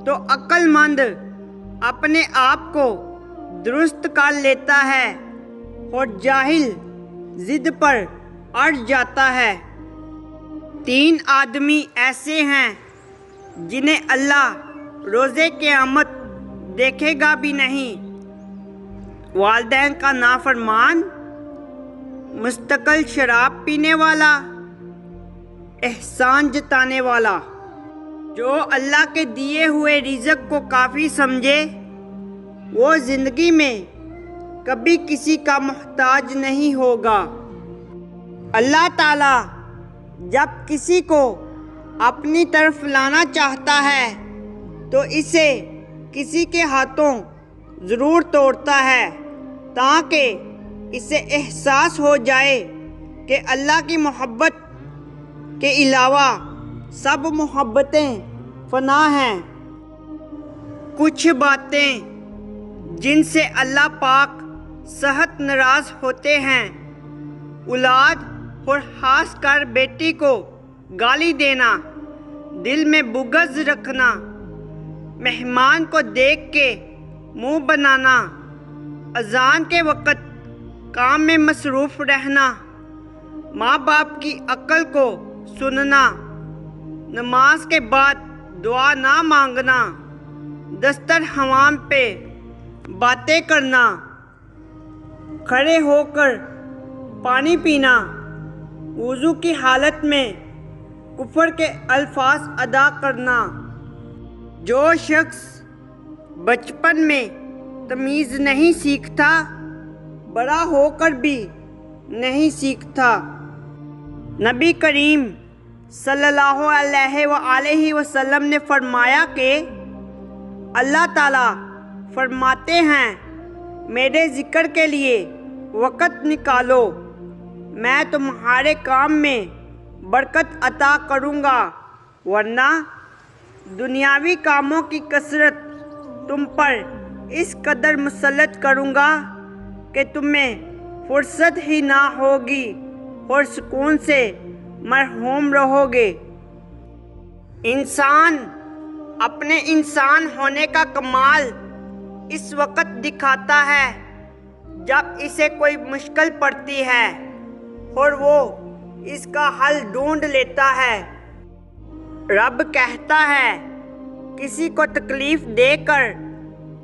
تو عقل مند اپنے آپ کو درست کر لیتا ہے اور جاہل ضد پر اڑ جاتا ہے۔ 3 آدمی ایسے ہیں جنہیں اللہ روزے قیامت دیکھے گا بھی نہیں: والدین کا نافرمان، مستقل شراب پینے والا، احسان جتانے والا۔ جو اللہ کے دیے ہوئے رزق کو کافی سمجھے وہ زندگی میں کبھی کسی کا محتاج نہیں ہوگا۔ اللہ تعالیٰ جب کسی کو اپنی طرف لانا چاہتا ہے تو اسے کسی کے ہاتھوں ضرور توڑتا ہے تاکہ اسے احساس ہو جائے کہ اللہ کی محبت کے علاوہ سب محبتیں فنا ہیں۔ کچھ باتیں جن سے اللہ پاک سخت ناراض ہوتے ہیں: اولاد اور خاص کر بیٹی کو گالی دینا، دل میں بغض رکھنا، مہمان کو دیکھ کے منہ بنانا، اذان کے وقت کام میں مصروف رہنا، ماں باپ کی عقل کو سننا، نماز کے بعد دعا نہ مانگنا، دسترخوان پہ باتیں کرنا، کھڑے ہو کر پانی پینا، وضو کی حالت میں کفر کے الفاظ ادا کرنا۔ جو شخص بچپن میں تمیز نہیں سیکھتا بڑا ہو کر بھی نہیں سیکھتا۔ نبی کریم صلی اللہ علیہ وآلہ وسلم نے فرمایا کہ اللہ تعالیٰ فرماتے ہیں، میرے ذکر کے لیے وقت نکالو، میں تمہارے کام میں برکت عطا کروں گا، ورنہ دنیاوی کاموں کی کثرت تم پر اس قدر مسلط کروں گا کہ تمہیں فرصت ہی نہ ہوگی اور سکون سے محروم رہو گے۔ انسان اپنے انسان ہونے کا کمال اس وقت دکھاتا ہے جب اسے کوئی مشکل پڑتی ہے اور وہ اس کا حل ڈھونڈ لیتا ہے۔ رب کہتا ہے، کسی کو تکلیف دے کر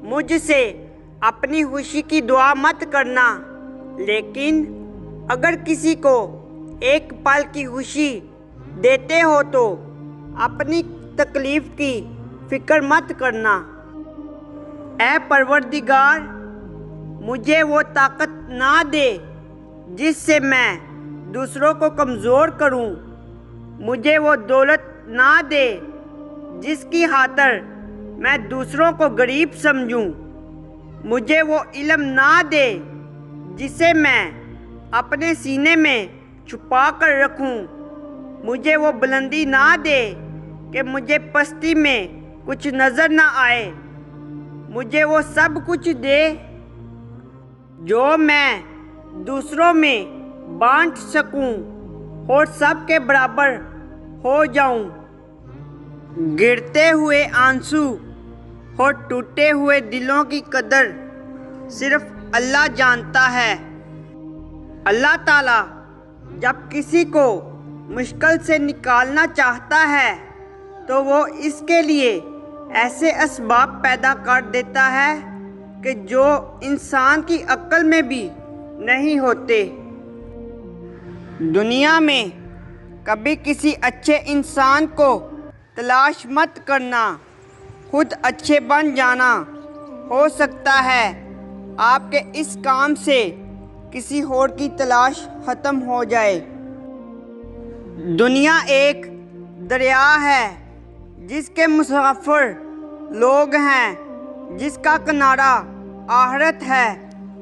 مجھ سے اپنی خوشی کی دعا مت کرنا، لیکن اگر کسی کو ایک پل کی خوشی دیتے ہو تو اپنی تکلیف کی فکر مت کرنا۔ اے پروردگار، مجھے وہ طاقت نہ دے جس سے میں دوسروں کو کمزور کروں، مجھے وہ دولت نہ دے جس کی خاطر میں دوسروں کو غریب سمجھوں، مجھے وہ علم نہ دے جسے میں اپنے سینے میں چھپا کر رکھوں، مجھے وہ بلندی نہ دے کہ مجھے پستی میں کچھ نظر نہ آئے، مجھے وہ سب کچھ دے جو میں دوسروں میں بانٹ سکوں اور سب کے برابر ہو جاؤں۔ گرتے ہوئے آنسو اور ٹوٹے ہوئے دلوں کی قدر صرف اللہ جانتا ہے۔ اللہ تعالیٰ جب کسی کو مشکل سے نکالنا چاہتا ہے تو وہ اس کے لیے ایسے اسباب پیدا کر دیتا ہے کہ جو انسان کی عقل میں بھی نہیں ہوتے۔ دنیا میں کبھی کسی اچھے انسان کو تلاش مت کرنا، خود اچھے بن جانا۔ ہو سکتا ہے آپ کے اس کام سے کسی اور کی تلاش ختم ہو جائے۔ دنیا ایک دریا ہے جس کے مسافر لوگ ہیں، جس کا کنارہ آخرت ہے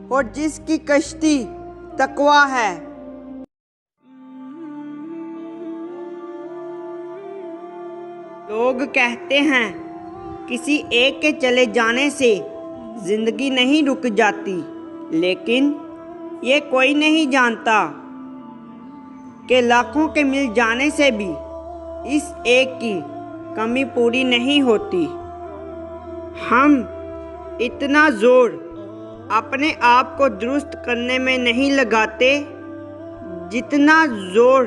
اور جس کی کشتی تقویٰ ہے۔ لوگ کہتے ہیں کسی ایک کے چلے جانے سے زندگی نہیں رک جاتی، لیکن یہ کوئی نہیں جانتا کہ لاکھوں کے مل جانے سے بھی اس ایک کی کمی پوری نہیں ہوتی۔ ہم اتنا زور اپنے آپ کو درست کرنے میں نہیں لگاتے جتنا زور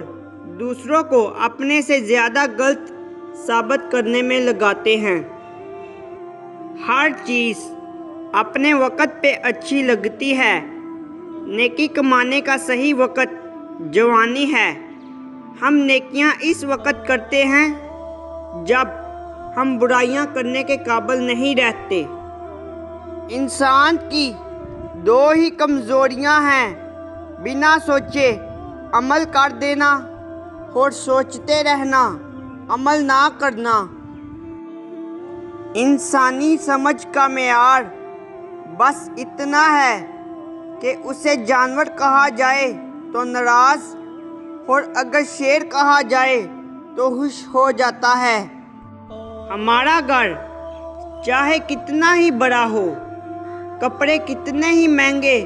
دوسروں کو اپنے سے زیادہ غلط ثابت کرنے میں لگاتے ہیں۔ ہر چیز اپنے وقت پہ اچھی لگتی ہے۔ نیکی کمانے کا صحیح وقت جوانی ہے۔ ہم نیکیاں اس وقت کرتے ہیں جب ہم برائیاں کرنے کے قابل نہیں رہتے۔ انسان کی دو ہی کمزوریاں ہیں، بنا سوچے عمل کر دینا اور سوچتے رہنا عمل نہ کرنا۔ انسانی سمجھ کا معیار بس اتنا ہے کہ اسے جانور کہا جائے تو ناراض اور اگر شیر کہا جائے تو خوش ہو جاتا ہے۔ ہمارا گھر چاہے کتنا ہی بڑا ہو، کپڑے کتنے ہی مہنگے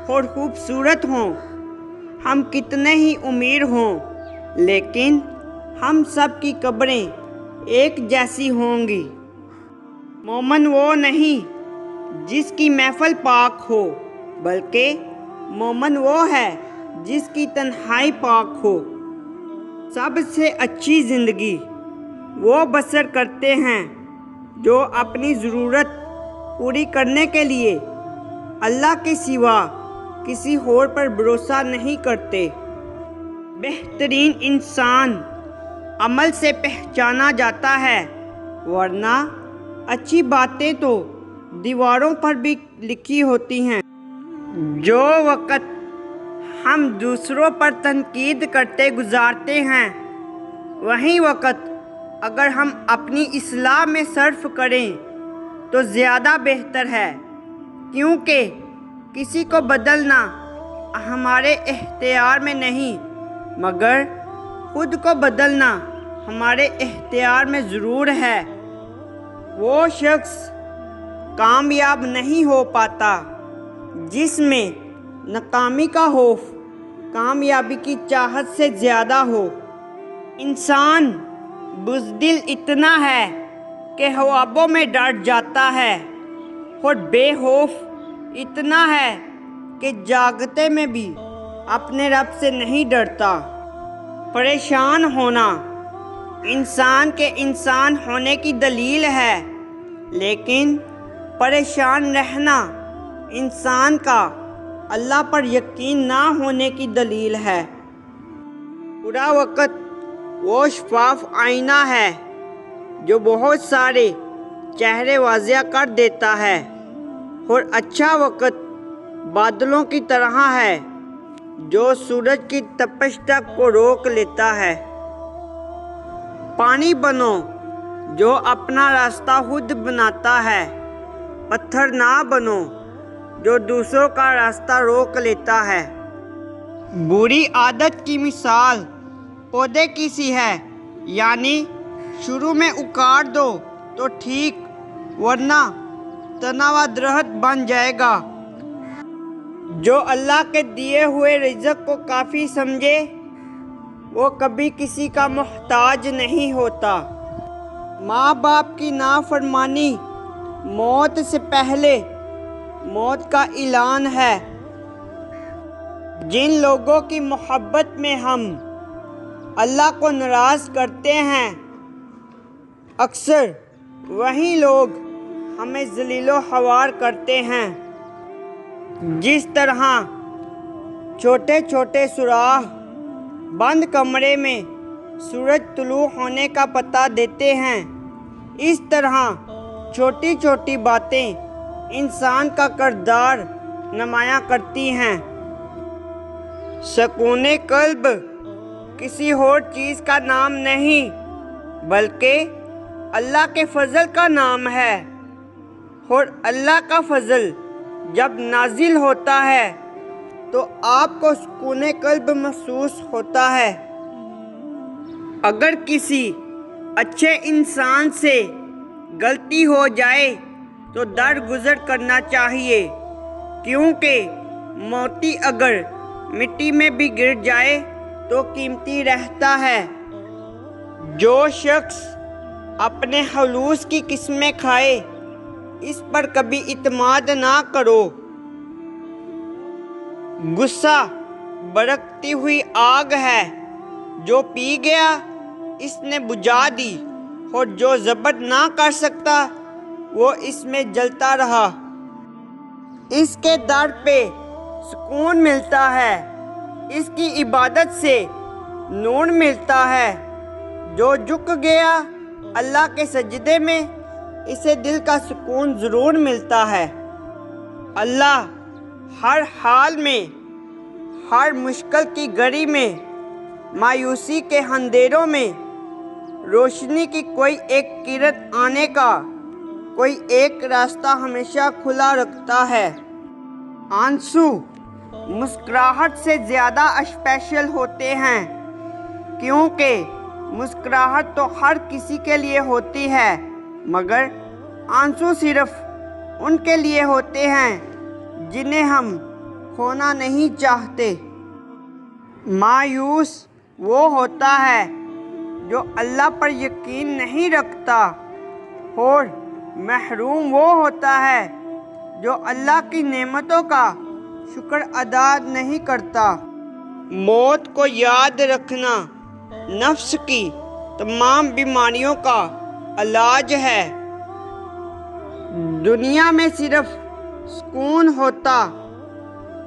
اور خوبصورت ہوں، ہم کتنے ہی امیر ہوں، لیکن ہم سب کی قبریں ایک جیسی ہوں گی۔ مومن وہ نہیں جس کی محفل پاک ہو، بلکہ مومن وہ ہے جس کی تنہائی پاک ہو۔ سب سے اچھی زندگی وہ بسر کرتے ہیں جو اپنی ضرورت پوری کرنے کے لیے اللہ کے سوا کسی اور پر بھروسہ نہیں کرتے۔ بہترین انسان عمل سے پہچانا جاتا ہے، ورنہ اچھی باتیں تو دیواروں پر بھی لکھی ہوتی ہیں۔ جو وقت ہم دوسروں پر تنقید کرتے گزارتے ہیں، وہی وقت اگر ہم اپنی اصلاح میں صرف کریں تو زیادہ بہتر ہے، کیونکہ کسی کو بدلنا ہمارے اختیار میں نہیں، مگر خود کو بدلنا ہمارے اختیار میں ضرور ہے۔ وہ شخص کامیاب نہیں ہو پاتا جس میں ناکامی کا خوف کامیابی کی چاہت سے زیادہ ہو۔ انسان بزدل اتنا ہے کہ خوابوں میں ڈر جاتا ہے، اور بے خوف اتنا ہے کہ جاگتے میں بھی اپنے رب سے نہیں ڈرتا۔ پریشان ہونا انسان کے انسان ہونے کی دلیل ہے، لیکن پریشان رہنا انسان کا اللہ پر یقین نہ ہونے کی دلیل ہے۔ برا وقت وہ شفاف آئینہ ہے جو بہت سارے چہرے واضح کر دیتا ہے، اور اچھا وقت بادلوں کی طرح ہے جو سورج کی تپش تک کو روک لیتا ہے۔ پانی بنو جو اپنا راستہ خود بناتا ہے، پتھر نہ بنو جو دوسروں کا راستہ روک لیتا ہے۔ بری عادت کی مثال پودے کی سی ہے، یعنی شروع میں اکاڑ دو تو ٹھیک، ورنہ تنا ہوا درخت بن جائے گا۔ جو اللہ کے دیے ہوئے رزق کو کافی سمجھے وہ کبھی کسی کا محتاج نہیں ہوتا۔ ماں باپ کی نافرمانی موت سے پہلے موت کا اعلان ہے۔ جن لوگوں کی محبت میں ہم اللہ کو ناراض کرتے ہیں، اکثر وہی لوگ ہمیں ذلیل و خوار کرتے ہیں۔ جس طرح چھوٹے چھوٹے سوراخ بند کمرے میں سورج طلوع ہونے کا پتہ دیتے ہیں، اس طرح چھوٹی چھوٹی باتیں انسان کا کردار نمایاں کرتی ہیں۔ سکون قلب کسی اور چیز کا نام نہیں بلکہ اللہ کے فضل کا نام ہے، اور اللہ کا فضل جب نازل ہوتا ہے تو آپ کو سکون قلب محسوس ہوتا ہے۔ اگر کسی اچھے انسان سے غلطی ہو جائے تو درگزر کرنا چاہیے، کیونکہ موتی اگر مٹی میں بھی گر جائے تو قیمتی رہتا ہے۔ جو شخص اپنے خلوص کی قسمیں کھائے اس پر کبھی اعتماد نہ کرو۔ غصہ بھڑکتی ہوئی آگ ہے، جو پی گیا اس نے بجھا دی، اور جو ضبط نہ کر سکتا وہ اس میں جلتا رہا۔ اس کے در پہ سکون ملتا ہے، اس کی عبادت سے نور ملتا ہے۔ جو جھک گیا اللہ کے سجدے میں اسے دل کا سکون ضرور ملتا ہے۔ اللہ ہر حال میں، ہر مشکل کی گھڑی میں، مایوسی کے اندھیروں میں روشنی کی کوئی ایک کرن آنے کا کوئی ایک راستہ ہمیشہ کھلا رکھتا ہے۔ آنسو مسکراہٹ سے زیادہ اسپیشل ہوتے ہیں، کیونکہ مسکراہٹ تو ہر کسی کے لیے ہوتی ہے، مگر آنسو صرف ان کے لیے ہوتے ہیں جنہیں ہم کھونا نہیں چاہتے۔ مایوس وہ ہوتا ہے جو اللہ پر یقین نہیں رکھتا، اور محروم وہ ہوتا ہے جو اللہ کی نعمتوں کا شکر ادا نہیں کرتا۔ موت کو یاد رکھنا نفس کی تمام بیماریوں کا علاج ہے۔ دنیا میں صرف سکون ہوتا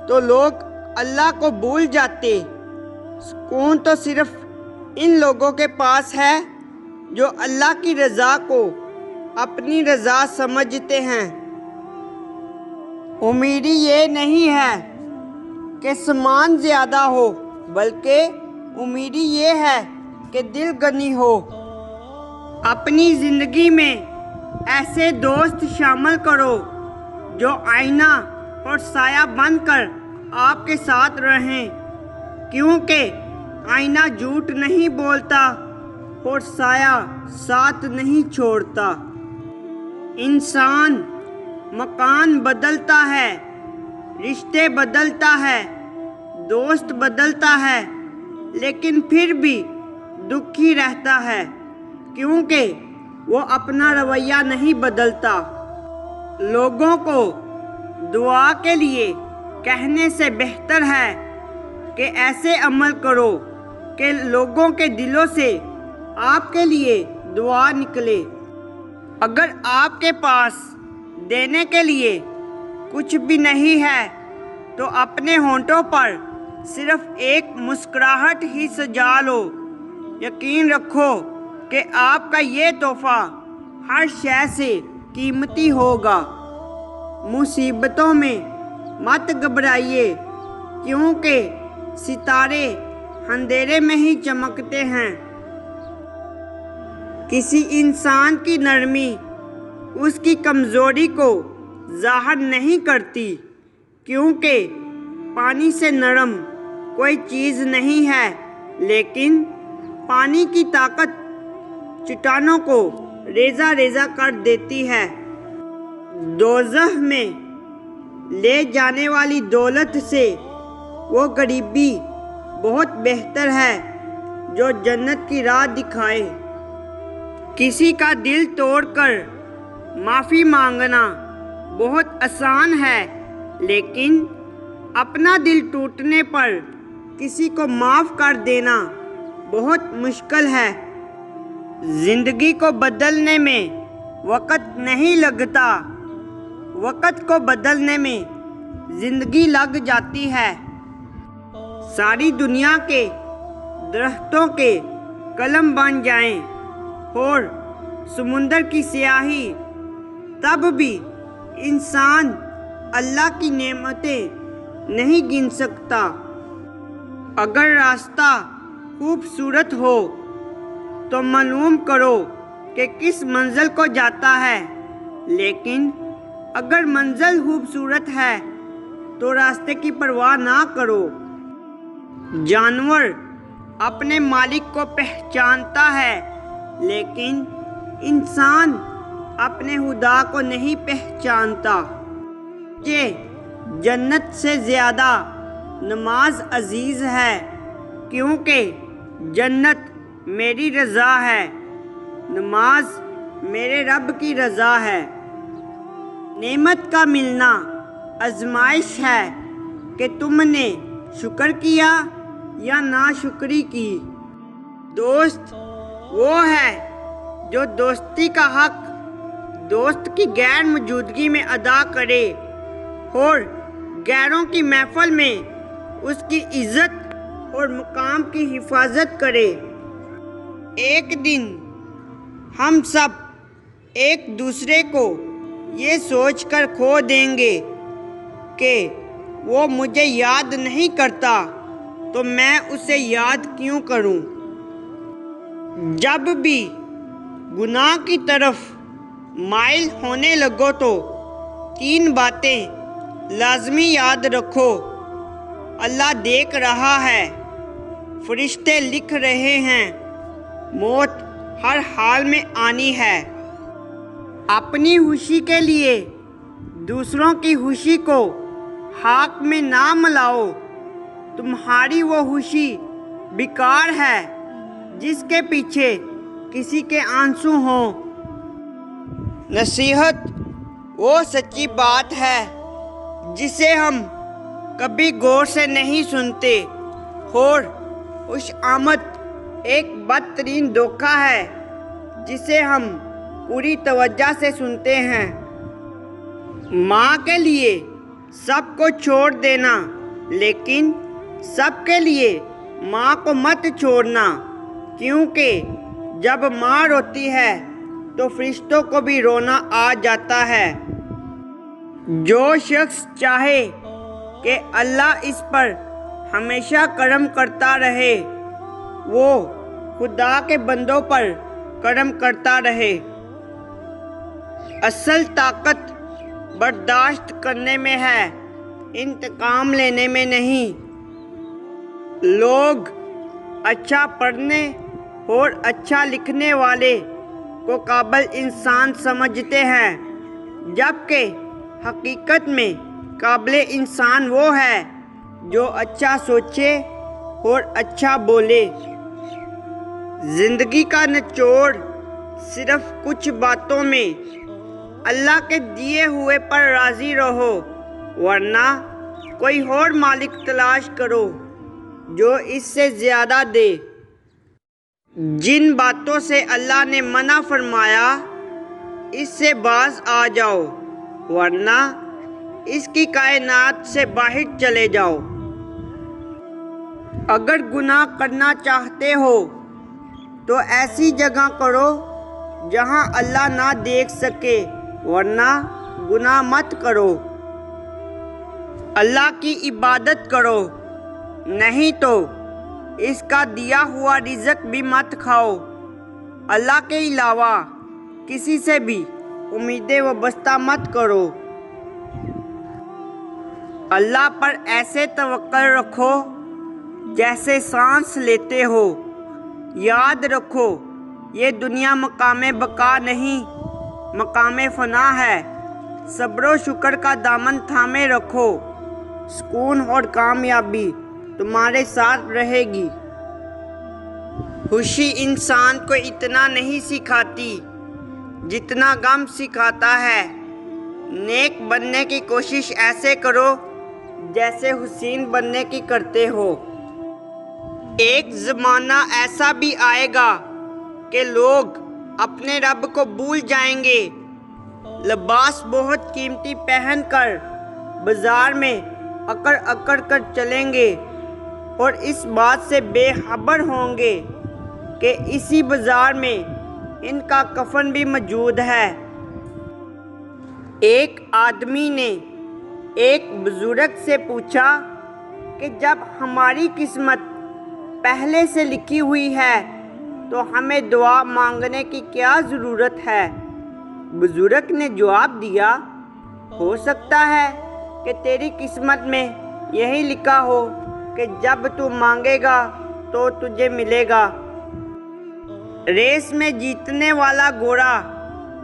تو لوگ اللہ کو بھول جاتے۔ سکون تو صرف ان لوگوں کے پاس ہے جو اللہ کی رضا کو اپنی رضا سمجھتے ہیں۔ امیدی یہ نہیں ہے کہ سامان زیادہ ہو، بلکہ امیدی یہ ہے کہ دل غنی ہو۔ اپنی زندگی میں ایسے دوست شامل کرو جو آئینہ اور سایہ بن کر آپ کے ساتھ رہیں، کیونکہ آئینہ جھوٹ نہیں بولتا اور سایہ ساتھ نہیں چھوڑتا۔ انسان مکان بدلتا ہے، رشتے بدلتا ہے، دوست بدلتا ہے، لیکن پھر بھی دکھی رہتا ہے، کیونکہ وہ اپنا رویہ نہیں بدلتا۔ لوگوں کو دعا کے لیے کہنے سے بہتر ہے کہ ایسے عمل کرو کہ لوگوں کے دلوں سے آپ کے لیے دعا نکلے۔ اگر آپ کے پاس دینے کے لیے کچھ بھی نہیں ہے تو اپنے ہونٹوں پر صرف ایک مسکراہٹ ہی سجا لو۔ یقین رکھو کہ آپ کا یہ تحفہ ہر شے سے قیمتی ہوگا۔ مصیبتوں میں مت گھبرائیے، کیونکہ ستارے اندھیرے میں ہی چمکتے ہیں۔ کسی انسان کی نرمی اس کی کمزوری کو ظاہر نہیں کرتی، کیونکہ پانی سے نرم کوئی چیز نہیں ہے، لیکن پانی کی طاقت چٹانوں کو ریزہ ریزہ کر دیتی ہے۔ دوزخ میں لے جانے والی دولت سے وہ غریبی بہت بہتر ہے جو جنت کی راہ دکھائے۔ کسی کا دل توڑ کر معافی مانگنا بہت آسان ہے، لیکن اپنا دل ٹوٹنے پر کسی کو معاف کر دینا بہت مشکل ہے۔ زندگی کو بدلنے میں وقت نہیں لگتا، وقت کو بدلنے میں زندگی لگ جاتی ہے۔ ساری دنیا کے درختوں کے قلم بن جائیں اور سمندر کی سیاہی، تب بھی انسان اللہ کی نعمتیں نہیں گن سکتا۔ اگر راستہ خوبصورت ہو تو معلوم کرو کہ کس منزل کو جاتا ہے، لیکن اگر منزل خوبصورت ہے تو راستے کی پرواہ نہ کرو۔ جانور اپنے مالک کو پہچانتا ہے، لیکن انسان اپنے خدا کو نہیں پہچانتا۔ مجھے جنت سے زیادہ نماز عزیز ہے، کیونکہ جنت میری رضا ہے، نماز میرے رب کی رضا ہے۔ نعمت کا ملنا آزمائش ہے کہ تم نے شکر کیا یا ناشکری کی۔ دوست وہ ہے جو دوستی کا حق دوست کی غیر موجودگی میں ادا کرے اور غیروں کی محفل میں اس کی عزت اور مقام کی حفاظت کرے۔ ایک دن ہم سب ایک دوسرے کو یہ سوچ کر کھو دیں گے کہ وہ مجھے یاد نہیں کرتا تو میں اسے یاد کیوں کروں۔ جب بھی گناہ کی طرف مائل ہونے لگو تو 3 باتیں لازمی یاد رکھو۔ اللہ دیکھ رہا ہے، فرشتے لکھ رہے ہیں، موت ہر حال میں آنی ہے۔ اپنی خوشی کے لیے دوسروں کی خوشی کو حق میں نہ ملاؤ، تمہاری وہ خوشی بیکار ہے جس کے پیچھے کسی کے آنسو ہوں۔ نصیحت وہ سچی بات ہے جسے ہم کبھی غور سے نہیں سنتے، اور خوش آمد ایک بدترین دھوکہ ہے جسے ہم پوری توجہ سے سنتے ہیں۔ ماں کے لیے سب کو چھوڑ دینا، لیکن سب کے لیے ماں کو مت چھوڑنا، کیونکہ جب ماں روتی ہے تو فرشتوں کو بھی رونا آ جاتا ہے۔ جو شخص چاہے کہ اللہ اس پر ہمیشہ کرم کرتا رہے، وہ خدا کے بندوں پر کرم کرتا رہے۔ اصل طاقت برداشت کرنے میں ہے، انتقام لینے میں نہیں۔ لوگ اچھا پڑھنے اور اچھا لکھنے والے کو قابل انسان سمجھتے ہیں، جبکہ حقیقت میں قابل انسان وہ ہے جو اچھا سوچے اور اچھا بولے۔ زندگی کا نچوڑ صرف کچھ باتوں میں اللہ کے دیے ہوئے پر راضی رہو، ورنہ کوئی اور مالک تلاش کرو جو اس سے زیادہ دے۔ جن باتوں سے اللہ نے منع فرمایا اس سے باز آ جاؤ، ورنہ اس کی کائنات سے باہر چلے جاؤ۔ اگر گناہ کرنا چاہتے ہو تو ایسی جگہ کرو جہاں اللہ نہ دیکھ سکے، ورنہ گناہ مت کرو۔ اللہ کی عبادت کرو، نہیں تو اس کا دیا ہوا رزق بھی مت کھاؤ۔ اللہ کے علاوہ کسی سے بھی امیدیں وابستہ مت کرو۔ اللہ پر ایسے توکل رکھو جیسے سانس لیتے ہو۔ یاد رکھو یہ دنیا مقام بقا نہیں، مقام فنا ہے۔ صبر و شکر کا دامن تھامے رکھو، سکون اور کامیابی تمہارے ساتھ رہے گی۔ خوشی انسان کو اتنا نہیں سکھاتی جتنا غم سکھاتا ہے۔ نیک بننے کی کوشش ایسے کرو جیسے حسین بننے کی کرتے ہو۔ ایک زمانہ ایسا بھی آئے گا کہ لوگ اپنے رب کو بھول جائیں گے، لباس بہت قیمتی پہن کر بازار میں اکڑ اکڑ کر چلیں گے اور اس بات سے بے خبر ہوں گے کہ اسی بازار میں ان کا کفن بھی موجود ہے۔ ایک آدمی نے ایک بزرگ سے پوچھا کہ جب ہماری قسمت پہلے سے لکھی ہوئی ہے تو ہمیں دعا مانگنے کی کیا ضرورت ہے؟ بزرگ نے جواب دیا، ہو سکتا ہے کہ تیری قسمت میں یہی لکھا ہو کہ جب تو مانگے گا تو تجھے ملے گا۔ ریس میں جیتنے والا گھوڑا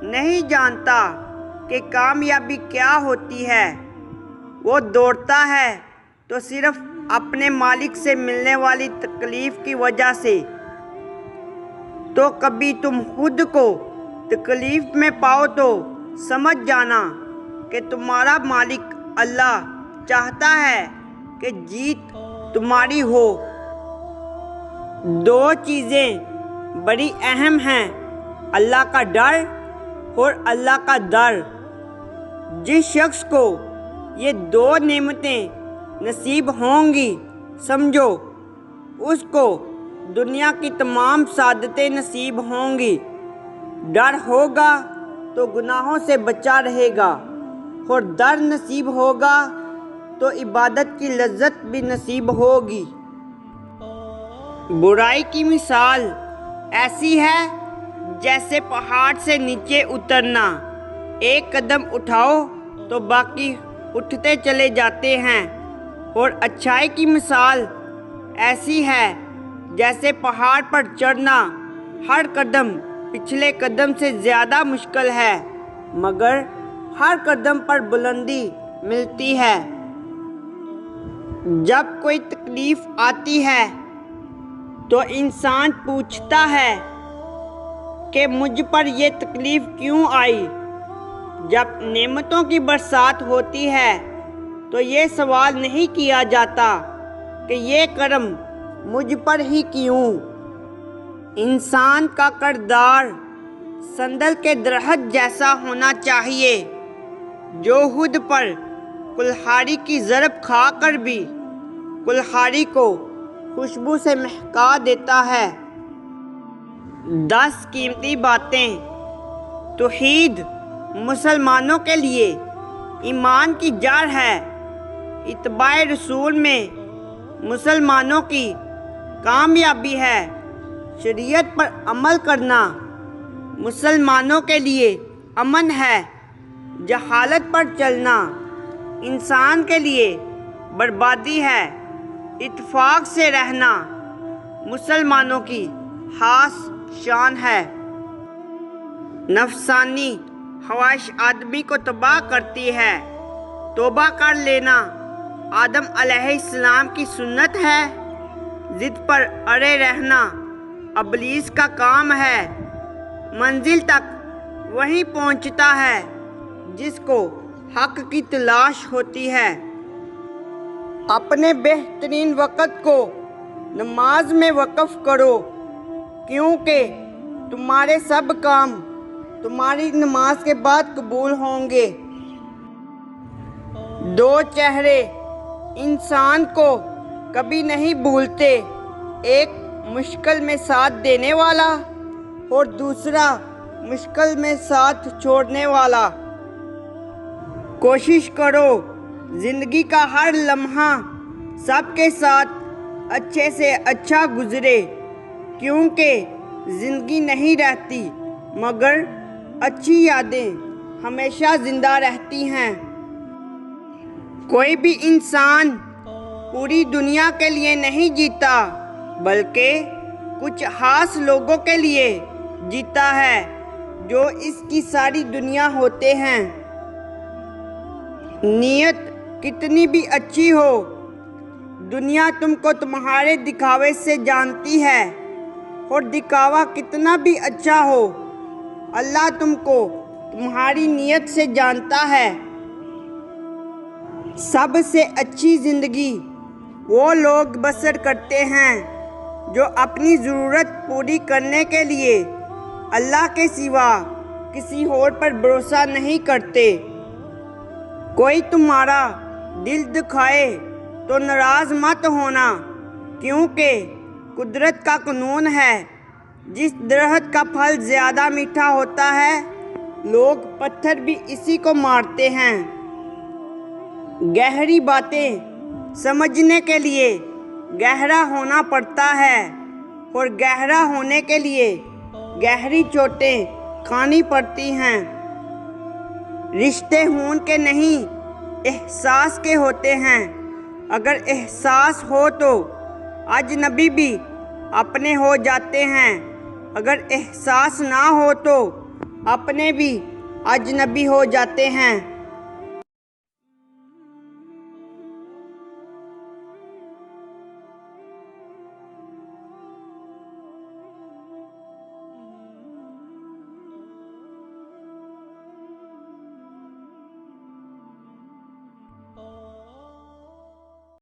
نہیں جانتا کہ کامیابی کیا ہوتی ہے، وہ دوڑتا ہے تو صرف اپنے مالک سے ملنے والی تکلیف کی وجہ سے۔ تو کبھی تم خود کو تکلیف میں پاؤ تو سمجھ جانا کہ تمہارا مالک اللہ چاہتا ہے کہ جیت تمہاری ہو۔ دو چیزیں بڑی اہم ہیں، اللہ کا ڈر اور اللہ کا در۔ جس شخص کو یہ دو نعمتیں نصیب ہوں گی، سمجھو اس کو دنیا کی تمام سعادتیں نصیب ہوں گی۔ ڈر ہوگا تو گناہوں سے بچا رہے گا اور در نصیب ہوگا تو عبادت کی لذت بھی نصیب ہوگی۔ برائی کی مثال ایسی ہے جیسے پہاڑ سے نیچے اترنا، ایک قدم اٹھاؤ تو باقی اٹھتے چلے جاتے ہیں، اور اچھائی کی مثال ایسی ہے جیسے پہاڑ پر چڑھنا، ہر قدم پچھلے قدم سے زیادہ مشکل ہے مگر ہر قدم پر بلندی ملتی ہے۔ جب کوئی تکلیف آتی ہے تو انسان پوچھتا ہے کہ مجھ پر یہ تکلیف کیوں آئی؟ جب نعمتوں کی برسات ہوتی ہے تو یہ سوال نہیں کیا جاتا کہ یہ کرم مجھ پر ہی کیوں؟ انسان کا کردار سندل کے درخت جیسا ہونا چاہیے جو خود پر کلہاڑی کی ضرب کھا کر بھی کلہاڑی کو خوشبو سے مہکا دیتا ہے۔ 10 قیمتی باتیں۔ توحید مسلمانوں کے لیے ایمان کی جڑ ہے۔ اتباع رسول میں مسلمانوں کی کامیابی ہے۔ شریعت پر عمل کرنا مسلمانوں کے لیے امن ہے۔ جہالت پر چلنا انسان کے لیے بربادی ہے۔ اتفاق سے رہنا مسلمانوں کی خاص شان ہے۔ نفسانی خواہش آدمی کو تباہ کرتی ہے۔ توبہ کر لینا آدم علیہ السلام کی سنت ہے۔ ضد پر اڑے رہنا ابلیس کا کام ہے۔ منزل تک وہی پہنچتا ہے جس کو حق کی تلاش ہوتی ہے۔ اپنے بہترین وقت کو نماز میں وقف کرو کیونکہ تمہارے سب کام تمہاری نماز کے بعد قبول ہوں گے۔ 2 چہرے انسان کو کبھی نہیں بھولتے، ایک مشکل میں ساتھ دینے والا اور دوسرا مشکل میں ساتھ چھوڑنے والا۔ کوشش کرو زندگی کا ہر لمحہ سب کے ساتھ اچھے سے اچھا گزرے، کیونکہ زندگی نہیں رہتی مگر اچھی یادیں ہمیشہ زندہ رہتی ہیں۔ کوئی بھی انسان پوری دنیا کے لیے نہیں جیتا بلکہ کچھ خاص لوگوں کے لیے جیتا ہے جو اس کی ساری دنیا ہوتے ہیں۔ نیت کتنی بھی اچھی ہو، دنیا تم کو تمہارے دکھاوے سے جانتی ہے، اور دکھاوا کتنا بھی اچھا ہو، اللہ تم کو تمہاری نیت سے جانتا ہے۔ سب سے اچھی زندگی وہ لوگ بسر کرتے ہیں جو اپنی ضرورت پوری کرنے کے لیے اللہ کے سوا کسی اور پر بھروسہ نہیں کرتے۔ کوئی تمہارا دل دکھائے تو ناراض مت ہونا، کیونکہ قدرت کا قانون ہے، جس درخت کا پھل زیادہ میٹھا ہوتا ہے لوگ پتھر بھی اسی کو مارتے ہیں۔ گہری باتیں سمجھنے کے لیے گہرا ہونا پڑتا ہے، اور گہرا ہونے کے لیے گہری چوٹیں کھانی پڑتی ہیں۔ رشتے خون کے نہیں احساس کے ہوتے ہیں۔ اگر احساس ہو تو اجنبی بھی اپنے ہو جاتے ہیں، اگر احساس نہ ہو تو اپنے بھی اجنبی ہو جاتے ہیں۔